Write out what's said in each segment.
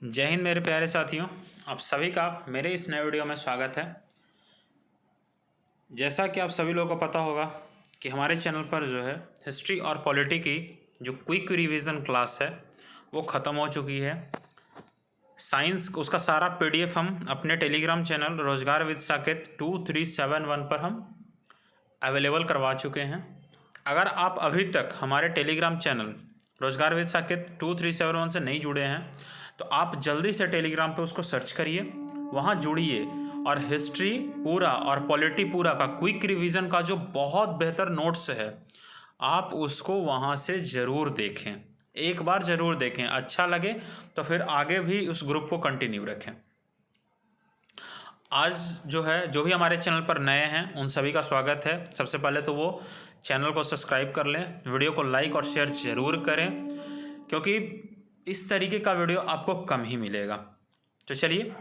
जय हिंद मेरे प्यारे साथियों, आप सभी का मेरे इस नए वीडियो में स्वागत है। जैसा कि आप सभी लोगों को पता होगा कि हमारे चैनल पर जो है हिस्ट्री और पॉलिटी की जो क्विक रिवीजन क्लास है वो ख़त्म हो चुकी है। साइंस उसका सारा पीडीएफ हम अपने टेलीग्राम चैनल रोजगार विद साकेत 2371 पर हम अवेलेबल करवा चुके हैं। अगर आप अभी तक हमारे टेलीग्राम चैनल रोजगार विद साकेत 2371 से नहीं जुड़े हैं तो आप जल्दी से टेलीग्राम पे उसको सर्च करिए, वहाँ जुड़िए और हिस्ट्री पूरा और पॉलिटी पूरा का क्विक रिवीजन का जो बहुत बेहतर नोट्स है आप उसको वहाँ से ज़रूर देखें, एक बार ज़रूर देखें। अच्छा लगे तो फिर आगे भी उस ग्रुप को कंटिन्यू रखें। आज जो भी हमारे चैनल पर नए हैं उन सभी का स्वागत है। सबसे पहले तो वो चैनल को सब्सक्राइब कर लें, वीडियो को लाइक और शेयर ज़रूर करें क्योंकि इस तरीके का वीडियो आपको कम ही मिलेगा। तो चलिए,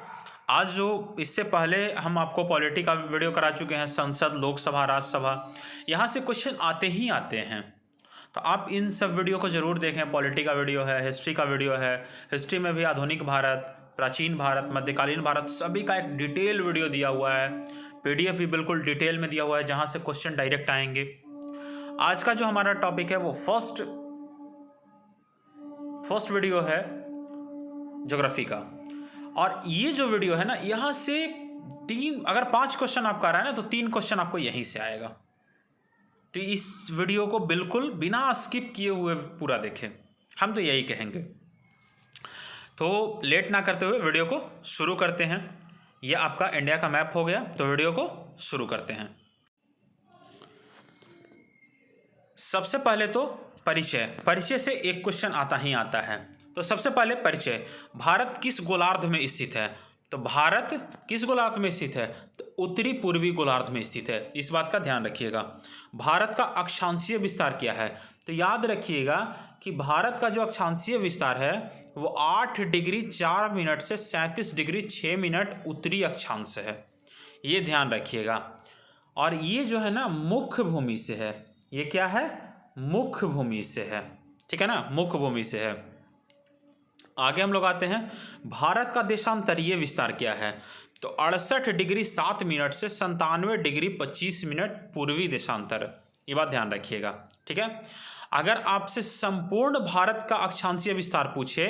आज जो इससे पहले हम आपको पॉलिटी का वीडियो करा चुके हैं, संसद, लोकसभा, राज्यसभा, यहाँ से क्वेश्चन आते ही आते हैं, तो आप इन सब वीडियो को ज़रूर देखें। पॉलिटी का वीडियो है, हिस्ट्री का वीडियो है, हिस्ट्री में भी आधुनिक भारत, प्राचीन भारत, मध्यकालीन भारत, सभी का एक डिटेल वीडियो दिया हुआ है। पीडीएफ भी बिल्कुल डिटेल में दिया हुआ है जहाँ से क्वेश्चन डायरेक्ट आएंगे। आज का जो हमारा टॉपिक है वो फर्स्ट वीडियो है ज्योग्राफी का, और ये जो वीडियो है ना, यहाँ से अगर 5 क्वेश्चन आपका आ रहा है ना तो 3 क्वेश्चन आपको यहीं से आएगा। तो इस वीडियो को बिल्कुल बिना स्किप किए हुए पूरा देखें, हम तो यही कहेंगे। तो लेट ना करते हुए वीडियो को शुरू करते हैं। यह आपका इंडिया का मैप हो गया, तो वीडियो को शुरू करते हैं। सबसे पहले तो परिचय से एक क्वेश्चन आता ही आता है। तो सबसे पहले परिचय, भारत किस गोलार्ध में स्थित है? तो भारत किस गोलार्ध में स्थित है? तो उत्तरी पूर्वी गोलार्ध में स्थित है। इस बात का ध्यान रखिएगा। भारत का अक्षांशीय विस्तार क्या है? तो याद रखिएगा कि भारत का जो अक्षांशीय विस्तार है वो 8 डिग्री 4 मिनट से 37 डिग्री 6 मिनट उत्तरी अक्षांश है, ये ध्यान रखिएगा। और ये जो है ना मुख्य भूमि से है। ये क्या है? मुख्य भूमि से है, ठीक है ना, मुख्य भूमि से है। आगे हम लोग आते हैं, भारत का देशांतरीय विस्तार क्या है? तो 68 डिग्री 7 मिनट से 97 डिग्री 25 मिनट पूर्वी देशांतर, ये बात ध्यान रखिएगा, ठीक है। अगर आपसे संपूर्ण भारत का अक्षांशीय विस्तार पूछे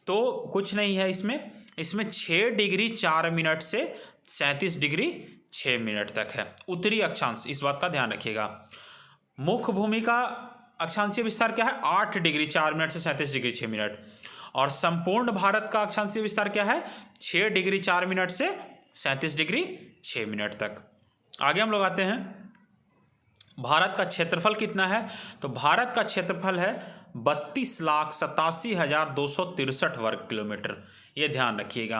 तो कुछ नहीं है इसमें 6 डिग्री 4 मिनट से 37 डिग्री 6 मिनट तक है उत्तरी अक्षांश, इस बात का ध्यान रखिएगा। मुख्य भूमि का अक्षांशीय विस्तार क्या है? 8 डिग्री 4 मिनट से 37 डिग्री 6 मिनट। और संपूर्ण भारत का अक्षांशीय विस्तार क्या है? 6 डिग्री 4 मिनट से 37 डिग्री 6 मिनट तक। आगे हम लोग आते हैं, भारत का क्षेत्रफल कितना है? तो भारत का क्षेत्रफल है 32,87,263 वर्ग किलोमीटर, ये ध्यान रखिएगा।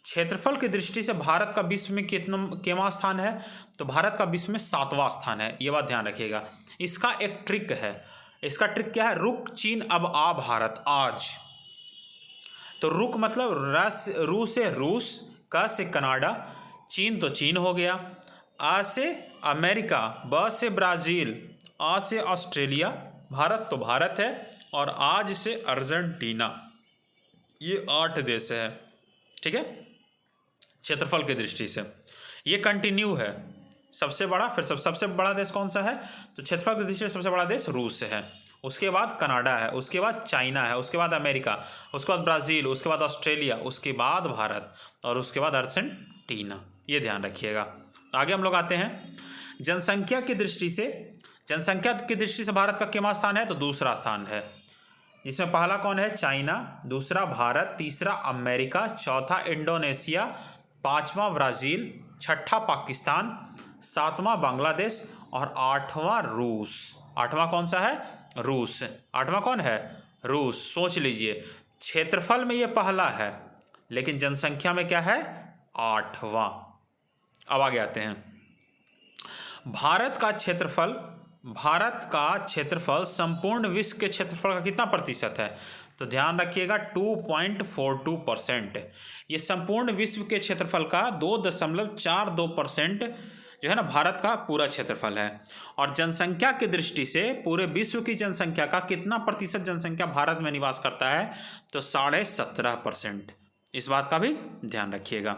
क्षेत्रफल की दृष्टि से भारत का विश्व में कितना स्थान है? तो भारत का विश्व में 7वां स्थान है, ये बात ध्यान रखिएगा। इसका एक ट्रिक है, इसका ट्रिक क्या है? रुक चीन अब आ भारत आज। तो रुक मतलब रू से रूस, क से कनाडा, चीन तो चीन हो गया, आ से अमेरिका, ब से ब्राज़ील, आ से ऑस्ट्रेलिया, भारत तो भारत है, और आज से अर्जेंटीना। ये 8 देश है, ठीक है, क्षेत्रफल की दृष्टि से। ये कंटिन्यू है, सबसे बड़ा, फिर सबसे बड़ा देश कौन सा है? तो क्षेत्रफल की दृष्टि से सबसे बड़ा देश रूस है, उसके बाद कनाडा है, उसके बाद चाइना है, उसके बाद अमेरिका, उसके बाद ब्राज़ील, उसके बाद ऑस्ट्रेलिया, उसके बाद भारत, और उसके बाद अर्जेंटीना, ये ध्यान रखिएगा। आगे हम लोग आते हैं, जनसंख्या की दृष्टि से भारत का कितना स्थान है? तो दूसरा स्थान है, जिसमें पहला कौन है? चाइना, दूसरा भारत, तीसरा अमेरिका, चौथा इंडोनेशिया, 5वां ब्राज़ील, 6ठा पाकिस्तान, 7वां बांग्लादेश और 8वां रूस। 8वां कौन सा है? रूस। 8वां कौन है? रूस। सोच लीजिए, क्षेत्रफल में ये पहला है लेकिन जनसंख्या में क्या है? 8वां। अब आगे आते हैं, भारत का क्षेत्रफल संपूर्ण विश्व के क्षेत्रफल का कितना प्रतिशत है? तो ध्यान रखिएगा 2.42%। ये संपूर्ण विश्व के क्षेत्रफल का 2.42% जो है ना भारत का पूरा क्षेत्रफल है। और जनसंख्या की दृष्टि से पूरे विश्व की जनसंख्या का कितना प्रतिशत जनसंख्या भारत में निवास करता है? तो 17.5%। इस बात का भी ध्यान रखिएगा।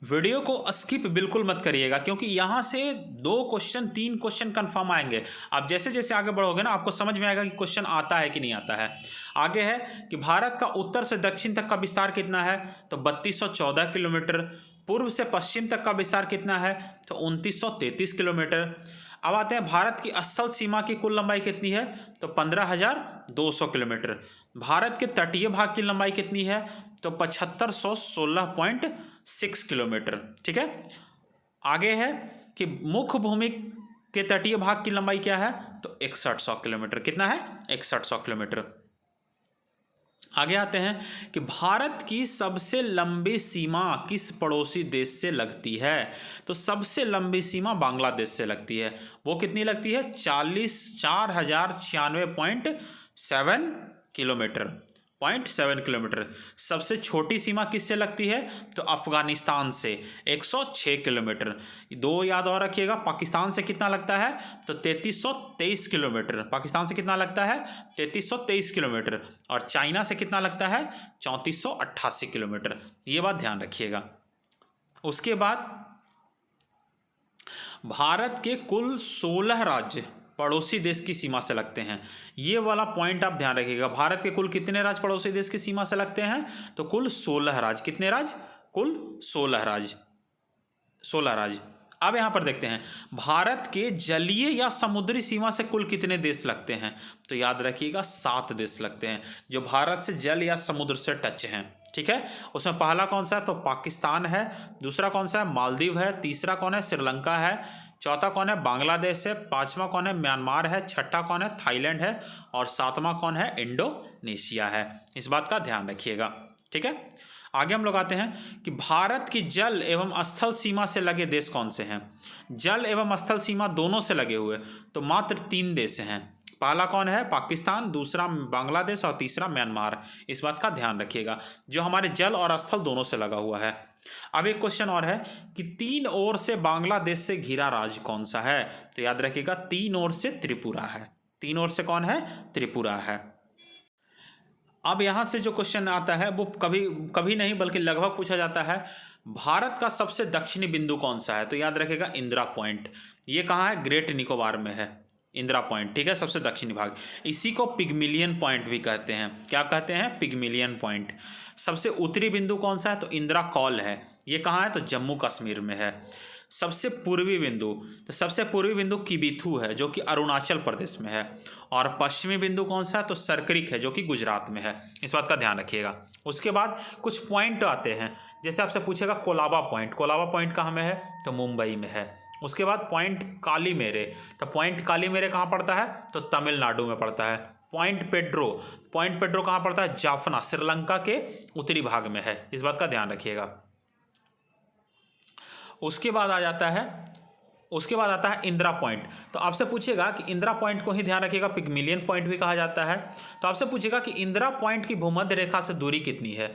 वीडियो को स्किप बिल्कुल मत करिएगा, क्योंकि यहाँ से 3 क्वेश्चन कंफर्म आएंगे। आप जैसे जैसे आगे बढ़ोगे ना, आपको समझ में आएगा कि क्वेश्चन आता है कि नहीं आता है। आगे है कि भारत का उत्तर से दक्षिण तक का विस्तार कितना है, तो 3214 किलोमीटर। पूर्व से पश्चिम तक का विस्तार कितना है, तो 2933 किलोमीटर। अब आते हैं भारत की स्थल सीमा की कुल लंबाई कितनी है, तो 15,200 किलोमीटर। भारत के तटीय भाग की लंबाई कितनी है, तो 7516.6 किलोमीटर। ठीक है। आगे है कि मुख्य भूमि के तटीय भाग की लंबाई क्या है, तो 6100 किलोमीटर। कितना है, 6100 किलोमीटर। आगे आते हैं कि भारत की सबसे लंबी सीमा किस पड़ोसी देश से लगती है, तो सबसे लंबी सीमा बांग्लादेश से लगती है। वो कितनी लगती है, 4096.7 किलोमीटर, 0.7 किलोमीटर। सबसे छोटी सीमा किससे लगती है, तो अफगानिस्तान से 106 किलोमीटर। 2 याद और रखिएगा, पाकिस्तान से कितना लगता है, तो 3323 किलोमीटर। पाकिस्तान से कितना लगता है, 3323 किलोमीटर। और चाइना से कितना लगता है, 3488 किलोमीटर। ये बात ध्यान रखिएगा। उसके बाद भारत के कुल 16 राज्य पड़ोसी देश की सीमा से लगते हैं। ये वाला पॉइंट आप ध्यान रखिएगा। भारत के कुल कितने राज्य पड़ोसी देश की सीमा से लगते हैं, तो कुल 16 राज्य। कितने राज्य, कुल 16 राज्य, 16 राज्य। अब यहां पर देखते हैं भारत के जलीय या समुद्री सीमा से कुल कितने देश लगते हैं, तो याद रखिएगा 7 देश लगते हैं जो भारत से जल या समुद्र से टच हैं। ठीक है। उसमें पहला कौन सा है, तो पाकिस्तान है। दूसरा कौन सा है, मालदीव है। तीसरा कौन है, श्रीलंका है। चौथा कौन है, बांग्लादेश है। पांचवा कौन है, म्यांमार है। छठा कौन है, थाईलैंड है। और सातवां कौन है, इंडोनेशिया है। इस बात का ध्यान रखिएगा। ठीक है। आगे हम लोग आते हैं कि भारत की जल एवं स्थल सीमा से लगे देश कौन से हैं। जल एवं स्थल सीमा दोनों से लगे हुए तो मात्र 3 देश हैं। पहला कौन है, पाकिस्तान। दूसरा बांग्लादेश। और तीसरा म्यांमार। इस बात का ध्यान रखिएगा, जो हमारे जल और स्थल दोनों से लगा हुआ है। अब एक क्वेश्चन और है कि 3 ओर से बांग्लादेश से घिरा राज्य कौन सा है, तो याद रखिएगा 3 ओर से त्रिपुरा है। 3 ओर से कौन है, त्रिपुरा है। अब यहां से जो क्वेश्चन आता है वो कभी कभी नहीं बल्कि लगभग पूछा जाता है, भारत का सबसे दक्षिणी बिंदु कौन सा है, तो याद रखिएगा इंदिरा पॉइंट। ये कहाँ है, ग्रेट निकोबार में है इंदिरा पॉइंट। ठीक है, सबसे दक्षिणी भाग। इसी को पिग्मिलियन पॉइंट भी कहते हैं। क्या कहते हैं, पिग्मिलियन पॉइंट। सबसे उत्तरी बिंदु कौन सा है, तो इंदिरा कॉल है। ये कहाँ है, तो जम्मू कश्मीर में है। सबसे पूर्वी बिंदु, तो सबसे पूर्वी बिंदु किबिथू है जो कि अरुणाचल प्रदेश में है। और पश्चिमी बिंदु कौन सा है, तो सरक्रिक है जो कि गुजरात में है। इस बात का ध्यान रखिएगा। उसके बाद कुछ पॉइंट आते हैं, जैसे आपसे पूछेगा कोलाबा पॉइंट। कोलाबा पॉइंट कहाँ में है, तो मुंबई में है। उसके बाद पॉइंट कालीमेरे, तो पॉइंट कालीमेरे कहाँ पड़ता है, तो तमिलनाडु में पड़ता है। पॉइंट पेड्रो, पॉइंट पेड्रो कहाँ पड़ता है, जाफना, श्रीलंका के उत्तरी भाग में है। इस बात का ध्यान रखिएगा। उसके बाद आ जाता है, उसके बाद आता है इंदिरा पॉइंट। तो आपसे पूछेगा कि इंदिरा पॉइंट को ही ध्यान रखिएगा, पिग्मिलियन पॉइंट भी कहा जाता है। तो आपसे पूछेगा कि इंदिरा पॉइंट की भूमध्य रेखा से दूरी कितनी है,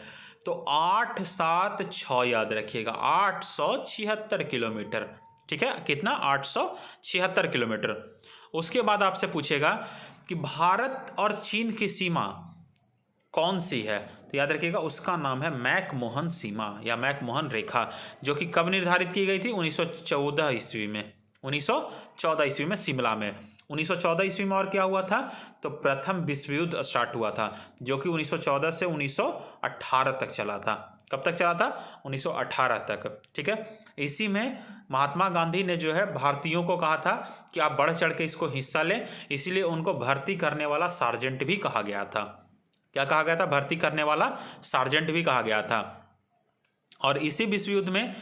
तो 876 याद रखिएगा, 876 किलोमीटर। ठीक है, कितना, 876 किलोमीटर। उसके बाद आपसे पूछेगा कि भारत और चीन की सीमा कौन सी है, तो याद रखिएगा उसका नाम है मैकमोहन सीमा या मैकमोहन रेखा, जो कि कब निर्धारित की गई थी, 1914 ईस्वी में। 1914 ईस्वी में शिमला में। 1914 ईस्वी में और क्या हुआ था, तो प्रथम विश्व युद्ध स्टार्ट हुआ था, जो कि 1914 से 1918 तक चला था। कब तक चला था, 1918 तक। ठीक है। इसी में महात्मा गांधी ने जो है भारतीयों को कहा था कि आप बढ़ चढ़ के इसको हिस्सा लें, इसीलिए उनको भर्ती करने वाला सार्जेंट भी कहा गया था। क्या कहा गया था, भर्ती करने वाला सार्जेंट भी कहा गया था। और इसी विश्व युद्ध में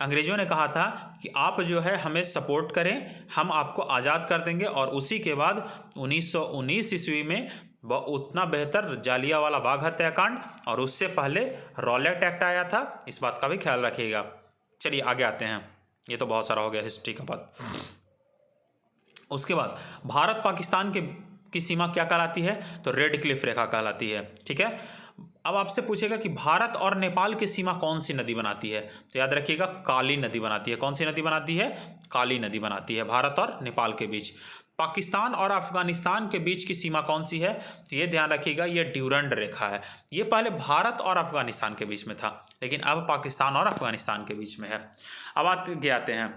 अंग्रेजों ने कहा था कि आप जो है हमें सपोर्ट करें, हम आपको आज़ाद कर देंगे। और उसी के बाद 1919 ईस्वी में उतना बेहतर जालियांवाला बाग हत्याकांड, और उससे पहले रॉलेट एक्ट आया था। इस बात का भी ख्याल रखिएगा। चलिए आगे आते हैं, ये तो बहुत सारा हो गया हिस्ट्री का बात। उसके बाद भारत पाकिस्तान की सीमा क्या कहलाती है, तो रेड क्लिफ रेखा कहलाती है। ठीक है। अब आपसे पूछेगा कि भारत और नेपाल की सीमा कौन सी नदी बनाती है, तो याद रखिएगा काली नदी बनाती है। कौन सी नदी बनाती है, काली नदी बनाती है भारत और नेपाल के बीच। पाकिस्तान और अफगानिस्तान के बीच की सीमा कौन सी है? तो ये ध्यान रखिएगा, ये ड्यूरंड रेखा है। ये पहले भारत और अफगानिस्तान के बीच में था, लेकिन अब पाकिस्तान और अफगानिस्तान के बीच में है। अब आते हैं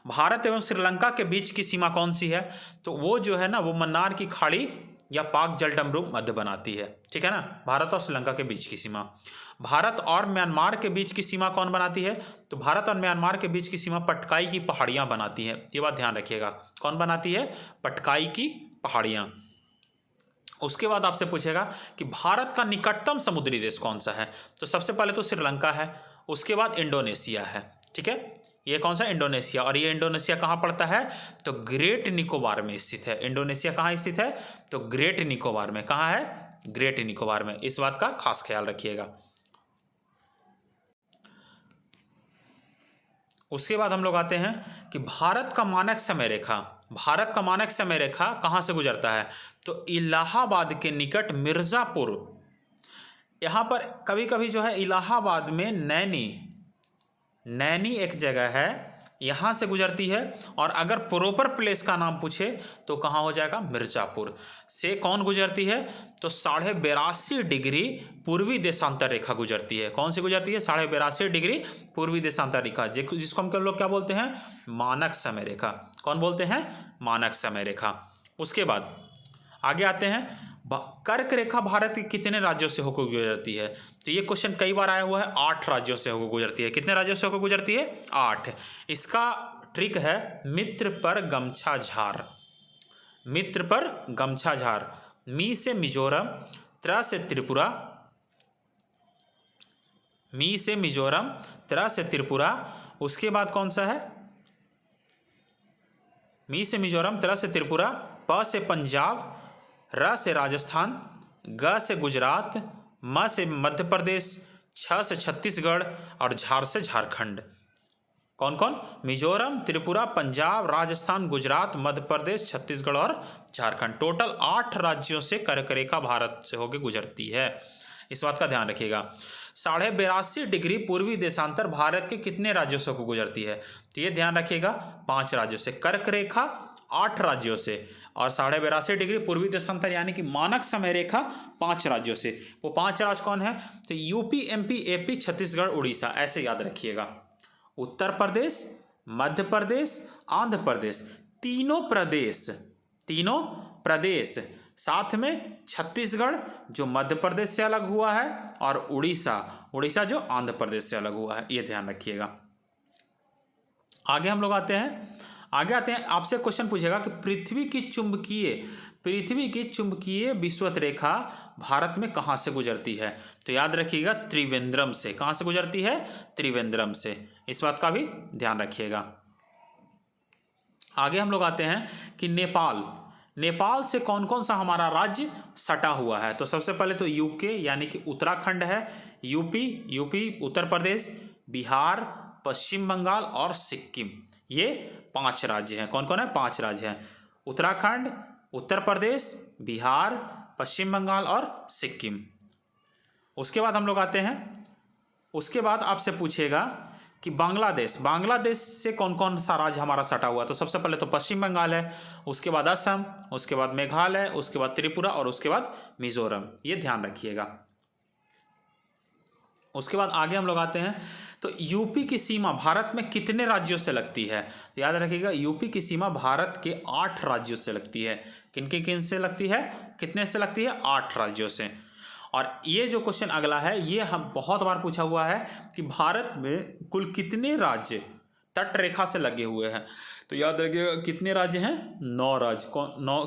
भारत एवं श्रीलंका के बीच की सीमा कौन सी है? तो वो जो है ना, वो मन्नार की खाड़ी या पाक जलडमरू मध्य बनाती है, ठीक है ना, भारत और श्रीलंका के बीच की सीमा। भारत और म्यांमार के बीच की सीमा कौन बनाती है? तो भारत और म्यांमार के बीच की सीमा पटकाई की पहाड़ियां बनाती हैं, ये बात ध्यान रखिएगा। कौन बनाती है? पटकाई की पहाड़ियां। उसके बाद आपसे पूछेगा कि भारत का निकटतम समुद्री देश कौन सा है? तो सबसे पहले तो श्रीलंका है, उसके बाद इंडोनेशिया है, ठीक है। ये कौन सा? इंडोनेशिया। और ये इंडोनेशिया कहाँ पड़ता है? तो ग्रेट निकोबार में स्थित है। इंडोनेशिया कहाँ स्थित है? तो ग्रेट निकोबार में। कहाँ है? ग्रेट निकोबार में। इस बात का खास ख्याल रखिएगा। उसके बाद हम लोग आते हैं कि भारत का मानक समय रेखा, भारत का मानक समय रेखा कहाँ से गुजरता है? तो इलाहाबाद के निकट मिर्ज़ापुर, यहाँ पर कभी कभी जो है इलाहाबाद में नैनी एक जगह है, यहाँ से गुजरती है। और अगर प्रॉपर प्लेस का नाम पूछे तो कहाँ हो जाएगा? मिर्ज़ापुर से कौन गुजरती है? तो 82.5 डिग्री पूर्वी देशांतर रेखा गुजरती है। कौन सी गुजरती है? 82.5 डिग्री पूर्वी देशांतर रेखा, जिसको हम लोग क्या बोलते हैं? मानक समय रेखा। कौन बोलते हैं? मानक समय रेखा। उसके बाद आगे आते हैं, कर्क रेखा भारत के कितने राज्यों से होकर गुजरती है? तो ये क्वेश्चन कई बार आया हुआ है। 8 राज्यों से होकर गुजरती है। कितने राज्यों से होकर गुजरती है? 8। इसका ट्रिक है मित्र पर गमछा झार। मित्र पर गमछा झार। मी से मिजोरम, त्र से त्रिपुरा, मी से मिजोरम, त्र से त्रिपुरा। उसके बाद कौन सा है? मी से मिजोरम, त्र से त्रिपुरा, प से पंजाब, र से राजस्थान, ग से गुजरात, म से मध्य प्रदेश, छ से छत्तीसगढ़ और झार से झारखंड। कौन कौन? मिजोरम, त्रिपुरा, पंजाब, राजस्थान, गुजरात, मध्य प्रदेश, छत्तीसगढ़ और झारखंड। टोटल 8 राज्यों से कर्क रेखा भारत से होकर गुजरती है। इस बात का ध्यान रखिएगा। 82.5 डिग्री पूर्वी देशांतर भारत के कितने राज्यों से होकर गुजरती है? तो ये ध्यान रखिएगा, 5 राज्यों से। कर्क रेखा 8 राज्यों से और 82.5 डिग्री पूर्वी देशांतर यानी कि मानक समय रेखा 5 राज्यों से। वो 5 राज्य कौन है? तो UP, MP, AP, Chhattisgarh, Orissa, ऐसे याद रखिएगा। उत्तर प्रदेश, मध्य प्रदेश, आंध्र प्रदेश, तीनों प्रदेश, साथ में छत्तीसगढ़ जो मध्य प्रदेश से अलग हुआ है और उड़ीसा जो आंध्र प्रदेश से अलग हुआ है, ये ध्यान रखिएगा। आगे हम लोग आते हैं आपसे क्वेश्चन पूछेगा कि पृथ्वी की चुंबकीय विषुवत रेखा भारत में कहाँ से गुजरती है? तो याद रखिएगा त्रिवेंद्रम से। कहाँ से गुजरती है? त्रिवेंद्रम से। इस बात का भी ध्यान रखिएगा। आगे हम लोग आते हैं कि नेपाल से कौन कौन सा हमारा राज्य सटा हुआ है? तो सबसे पहले तो यूके यानी कि उत्तराखंड है, यूपी, उत्तर प्रदेश, बिहार, पश्चिम बंगाल और सिक्किम। ये 5 राज्य हैं। कौन कौन है? 5 राज्य हैं। उत्तराखंड, उत्तर प्रदेश, बिहार, पश्चिम बंगाल और सिक्किम। उसके बाद हम लोग आते हैं, उसके बाद आपसे पूछेगा कि बांग्लादेश से कौन कौन सा राज्य हमारा सटा हुआ? तो सबसे पहले तो पश्चिम बंगाल है, उसके बाद असम, उसके बाद मेघालय, उसके बाद त्रिपुरा और उसके बाद मिजोरम। ये ध्यान रखिएगा। उसके बाद आगे हम लोग आते हैं, तो यूपी की सीमा भारत में कितने राज्यों से लगती है? तो याद रखिएगा यूपी की सीमा भारत के 8 राज्यों से लगती है। किन से लगती है? कितने से लगती है? 8 राज्यों से। और ये जो क्वेश्चन अगला है, ये हम बहुत बार पूछा हुआ है कि भारत में कुल कितने राज्य तट रेखा से लगे हुए हैं? तो याद रखिएगा कितने राज्य हैं? 9 राज्य।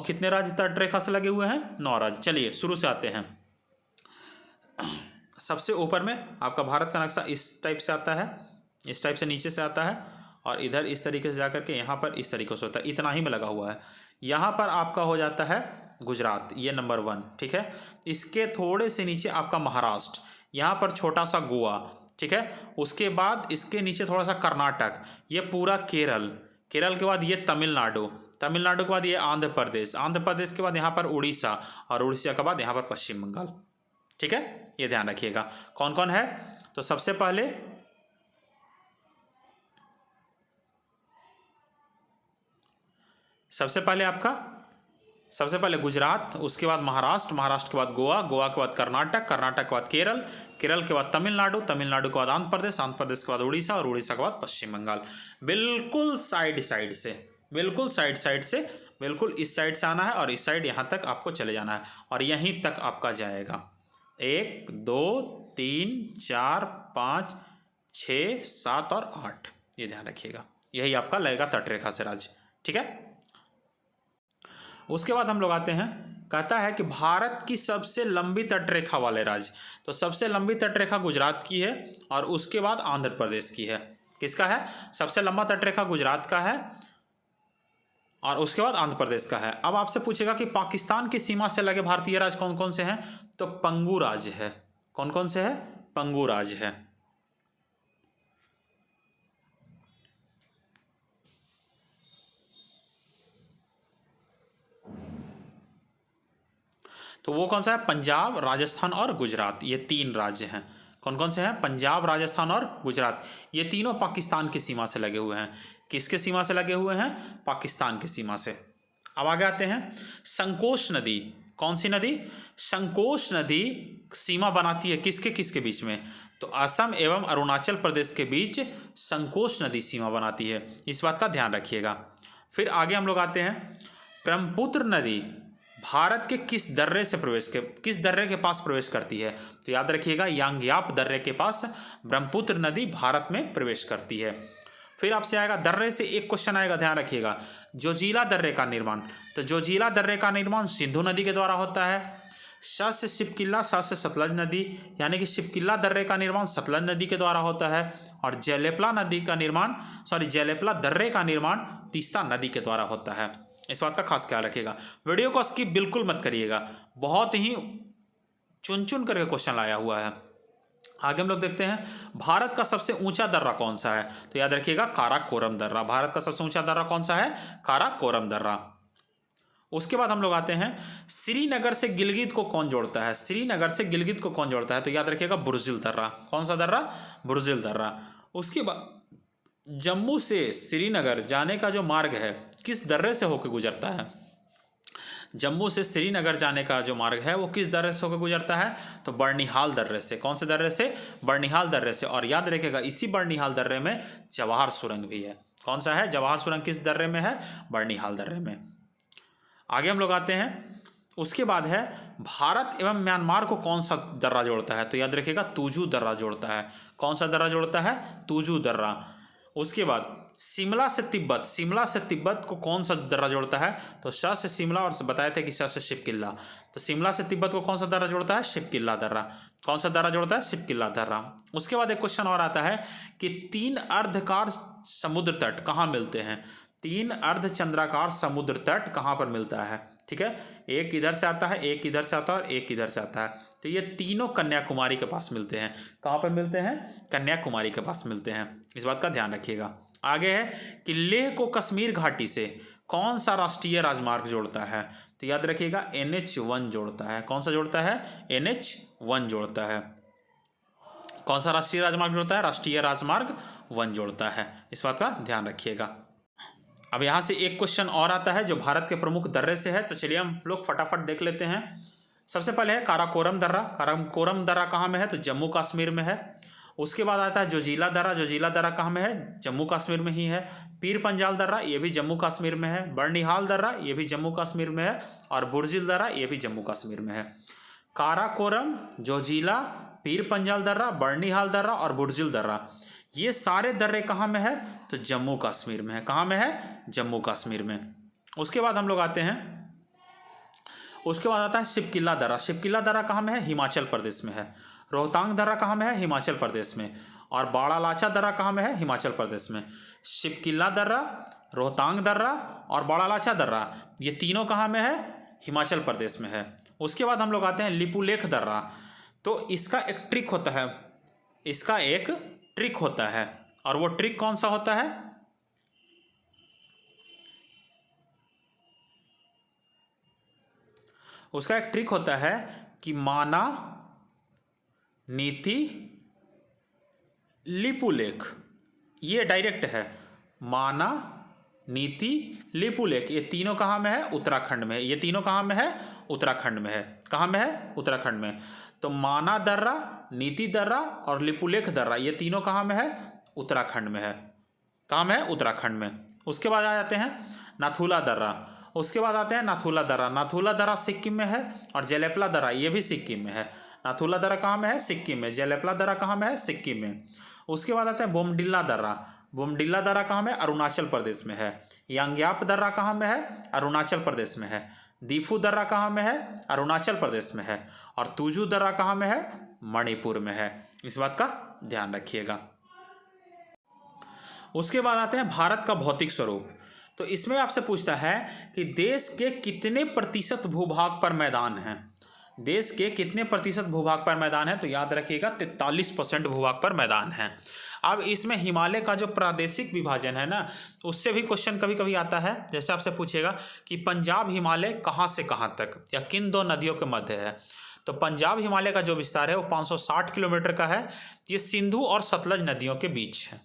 कितने राज्य तट रेखा से लगे हुए हैं? 9 राज्य। चलिए शुरू से आते हैं। सबसे ऊपर में आपका भारत का नक्शा इस टाइप से आता है, इस टाइप से नीचे से आता है और इधर इस तरीके से जाकर के यहाँ पर इस तरीके से होता है। इतना ही में लगा हुआ है। यहाँ पर आपका हो जाता है गुजरात, ये नंबर 1, ठीक है। इसके थोड़े से नीचे आपका महाराष्ट्र, यहाँ पर छोटा सा गोवा, ठीक है। उसके बाद इसके नीचे थोड़ा सा कर्नाटक, ये पूरा केरल के बाद ये तमिलनाडु के बाद ये आंध्र प्रदेश के बाद यहाँ पर उड़ीसा और उड़ीसा के बाद यहाँ पर पश्चिम बंगाल, ठीक है। ये ध्यान रखिएगा कौन कौन है। तो सबसे पहले आपका सबसे पहले गुजरात, उसके बाद महाराष्ट्र, महाराष्ट्र के बाद गोवा, गोवा के बाद कर्नाटक, कर्नाटक के बाद केरल, केरल के बाद तमिलनाडु, तमिलनाडु के बाद आंध्र प्रदेश, आंध्र प्रदेश के बाद उड़ीसा और उड़ीसा के बाद पश्चिम बंगाल। बिल्कुल साइड साइड से, बिल्कुल साइड साइड से, बिल्कुल इस साइड से आना है और इस साइड यहाँ तक आपको चले जाना है और यहीं तक आपका जाएगा। 1 2 3 4 5 6 7 और 8, ये ध्यान रखिएगा, यही आपका लगेगा तटरेखा से राज्य। ठीक है, उसके बाद हम लोग आते हैं, कहता है कि भारत की सबसे लंबी तटरेखा वाले राज्य। तो सबसे लंबी तटरेखा गुजरात की है और उसके बाद आंध्र प्रदेश की है। किसका है? सबसे लंबा तटरेखा गुजरात का है और उसके बाद आंध्र प्रदेश का है। अब आपसे पूछेगा कि पाकिस्तान की सीमा से लगे भारतीय राज्य कौन कौन से हैं, तो पंगू राज्य है। कौन कौन से है? पंगू राज्य है। तो वो कौन सा है? पंजाब, राजस्थान और गुजरात, ये 3 राज्य हैं। कौन कौन से हैं? पंजाब, राजस्थान और गुजरात, ये तीनों पाकिस्तान की सीमा से लगे हुए हैं। किसके सीमा से लगे हुए हैं? पाकिस्तान की सीमा से। अब आगे आते हैं, संकोश नदी, कौन सी नदी? संकोश नदी सीमा बनाती है किसके किसके बीच में? तो असम एवं अरुणाचल प्रदेश के बीच संकोश नदी सीमा बनाती है, इस बात का ध्यान रखिएगा। फिर आगे हम लोग आते हैं, ब्रह्मपुत्र नदी भारत के किस दर्रे से किस दर्रे के पास प्रवेश करती है? तो याद रखिएगा, यांग्याप दर्रे के पास ब्रह्मपुत्र नदी भारत में प्रवेश करती है। फिर आपसे आएगा दर्रे से एक क्वेश्चन आएगा, ध्यान रखिएगा, जोजिला दर्रे का निर्माण। तो जोजिला दर्रे का निर्माण सिंधु नदी के द्वारा होता है। श से शिपकिल्ला, स से सतलज नदी, यानी कि शिपकिल्ला दर्रे का निर्माण सतलज नदी के द्वारा होता है। और जयलेपला दर्रे का निर्माण तीस्ता नदी के द्वारा होता है। इस बात का खास ख्याल रखिएगा। वीडियो को स्किप बिल्कुल मत करिएगा, बहुत ही चुन चुन करके क्वेश्चन लाया हुआ है। आगे हम लोग देखते हैं, भारत का सबसे ऊंचा दर्रा कौन सा है? तो याद रखिएगा, काराकोरम दर्रा। भारत का सबसे ऊंचा दर्रा कौन सा है? काराकोरम दर्रा। उसके बाद हम लोग आते हैं, श्रीनगर से गिलगित को कौन जोड़ता है? श्रीनगर से गिलगित को कौन जोड़ता है? तो याद रखिएगा, बुर्जिल दर्रा। कौन सा दर्रा? बुर्जिल दर्रा। उसके बाद जम्मू से श्रीनगर जाने का जो मार्ग है किस दर्रे से होकर गुजरता है? जम्मू से श्रीनगर जाने का जो मार्ग है वो किस दर्रे से होकर गुजरता है? तो बर्निहाल दर्रे से। कौन से दर्रे से? बर्निहाल दर्रे से। और याद रखिएगा, इसी बर्निहाल दर्रे में जवाहर सुरंग भी है। कौन सा है? जवाहर सुरंग किस दर्रे में है? बर्निहाल दर्रे में। आगे हम लोग आते हैं, उसके बाद है, भारत एवं म्यांमार को कौन सा दर्रा जोड़ता है? तो याद रखिएगा, तुजू दर्रा जोड़ता है। कौन सा दर्रा जोड़ता है? तुजू दर्रा। उसके बाद शिमला से तिब्बत को कौन सा दर्रा जोड़ता है? तो श से शिमला और बताए थे कि श से शिपकिल्ला। तो शिमला से तिब्बत को कौन सा दर्रा जोड़ता है? शिपकिल्ला दर्रा। कौन सा दर्रा जोड़ता है? शिपकिल्ला दर्रा। उसके बाद एक क्वेश्चन और आता है कि 3 अर्धकार समुद्र तट कहाँ मिलते हैं? 3 अर्धचंद्राकार समुद्र तट कहाँ पर मिलता है? ठीक है, एक इधर से आता है, एक इधर से आता है और एक इधर से आता है। तो ये तीनों कन्याकुमारी के पास मिलते हैं। कहाँ पर मिलते हैं? कन्याकुमारी के पास मिलते हैं, इस बात का ध्यान रखिएगा। आगे है कि लेह को कश्मीर घाटी से कौन सा राष्ट्रीय राजमार्ग जोड़ता है? तो याद रखिएगा, NH1 जोड़ता है। कौन सा जोड़ता है? NH1 जोड़ता है। कौन सा राष्ट्रीय राजमार्ग जोड़ता है? राष्ट्रीय राजमार्ग 1 जोड़ता है, इस बात का ध्यान रखिएगा। अब यहाँ से एक क्वेश्चन और आता है जो भारत के प्रमुख दर्रे से है, तो चलिए हम लोग फटाफट देख लेते हैं। सबसे पहले है काराकोरम दर्रा। काराकोरम दर्रा कहाँ में है? तो जम्मू कश्मीर में है। उसके बाद आता है जोजिला दर्रा। जोजिला दर्रा कहाँ में है? जम्मू कश्मीर में ही है। पीर पंजाल दर्रा, ये भी जम्मू कश्मीर में है। बर्निहाल दर्रा, ये भी जम्मू कश्मीर में है। और बुर्जिल दर्रा, ये भी जम्मू कश्मीर में है। काराकोरम, जोजिला, पीर पंजाल दर्रा, बर्निहाल दर्रा और बुर्जिल दर्रा, ये सारे दर्रे कहाँ में है? तो जम्मू कश्मीर में है। कहाँ में है? जम्मू कश्मीर में। उसके बाद हम लोग आते हैं, उसके बाद आता है शिपकिल्ला दर्रा। शिपकिल्ला दर्रा कहाँ में है? हिमाचल प्रदेश में है। रोहतांग दर्रा कहाँ में है? हिमाचल प्रदेश में। और बाड़ालाचा दर्रा कहाँ में है? हिमाचल प्रदेश में। शिपकिल्ला दर्रा, रोहतांग दर्रा और बाड़ालाचा दर्रा, ये तीनों कहाँ में है? हिमाचल प्रदेश में है। उसके बाद हम लोग आते हैं लिपुलेख दर्रा। तो इसका एक ट्रिक होता है, और वो ट्रिक कौन सा होता है? उसका एक ट्रिक होता है कि माना, नीति, लिपुलेख, ये डायरेक्ट है। माना, नीति, लिपुलेख, ये तीनों कहाँ में है? उत्तराखंड में। ये तीनों कहाँ में है? उत्तराखंड में है। कहाँ में है? उत्तराखंड में। तो माना दर्रा, नीति दर्रा और लिपुलेख दर्रा, ये तीनों कहाँ में है? उत्तराखंड में है। कहाँ में है? उत्तराखंड में। उसके बाद आ जाते हैं नाथुला दर्रा। उसके बाद आते हैं नाथुला दर्रा। नाथुला दर्रा सिक्किम में है और जेलेपला दर्रा ये भी सिक्किम में है। नाथुला दर्रा कहाँ में है? सिक्किम में। जेलेपला दर्रा कहाँ में है? सिक्किम में। उसके बाद आते हैं बोमडिल्ला दर्रा। बोमडिल्ला दर्रा कहाँ में? अरुणाचल प्रदेश में है। यांग्याप दर्रा कहाँ में है? अरुणाचल प्रदेश में है। दीफू दर्रा कहाँ में है? अरुणाचल प्रदेश में है। और तुजू दर्रा कहाँ में है? मणिपुर में है। इस बात का ध्यान रखिएगा। उसके बाद आते हैं भारत का भौतिक स्वरूप। तो इसमें आपसे पूछता है कि देश के कितने प्रतिशत भूभाग पर मैदान हैं? देश के कितने प्रतिशत भूभाग पर मैदान है? तो याद रखिएगा 43% भूभाग पर मैदान है। अब इसमें हिमालय का जो प्रादेशिक विभाजन है ना, उससे भी क्वेश्चन कभी कभी आता है। जैसे आपसे पूछेगा कि पंजाब हिमालय कहाँ से कहाँ तक या किन दो नदियों के मध्य है? तो पंजाब हिमालय का जो विस्तार है वो 560 किलोमीटर का है। ये सिंधु और सतलज नदियों के बीच है।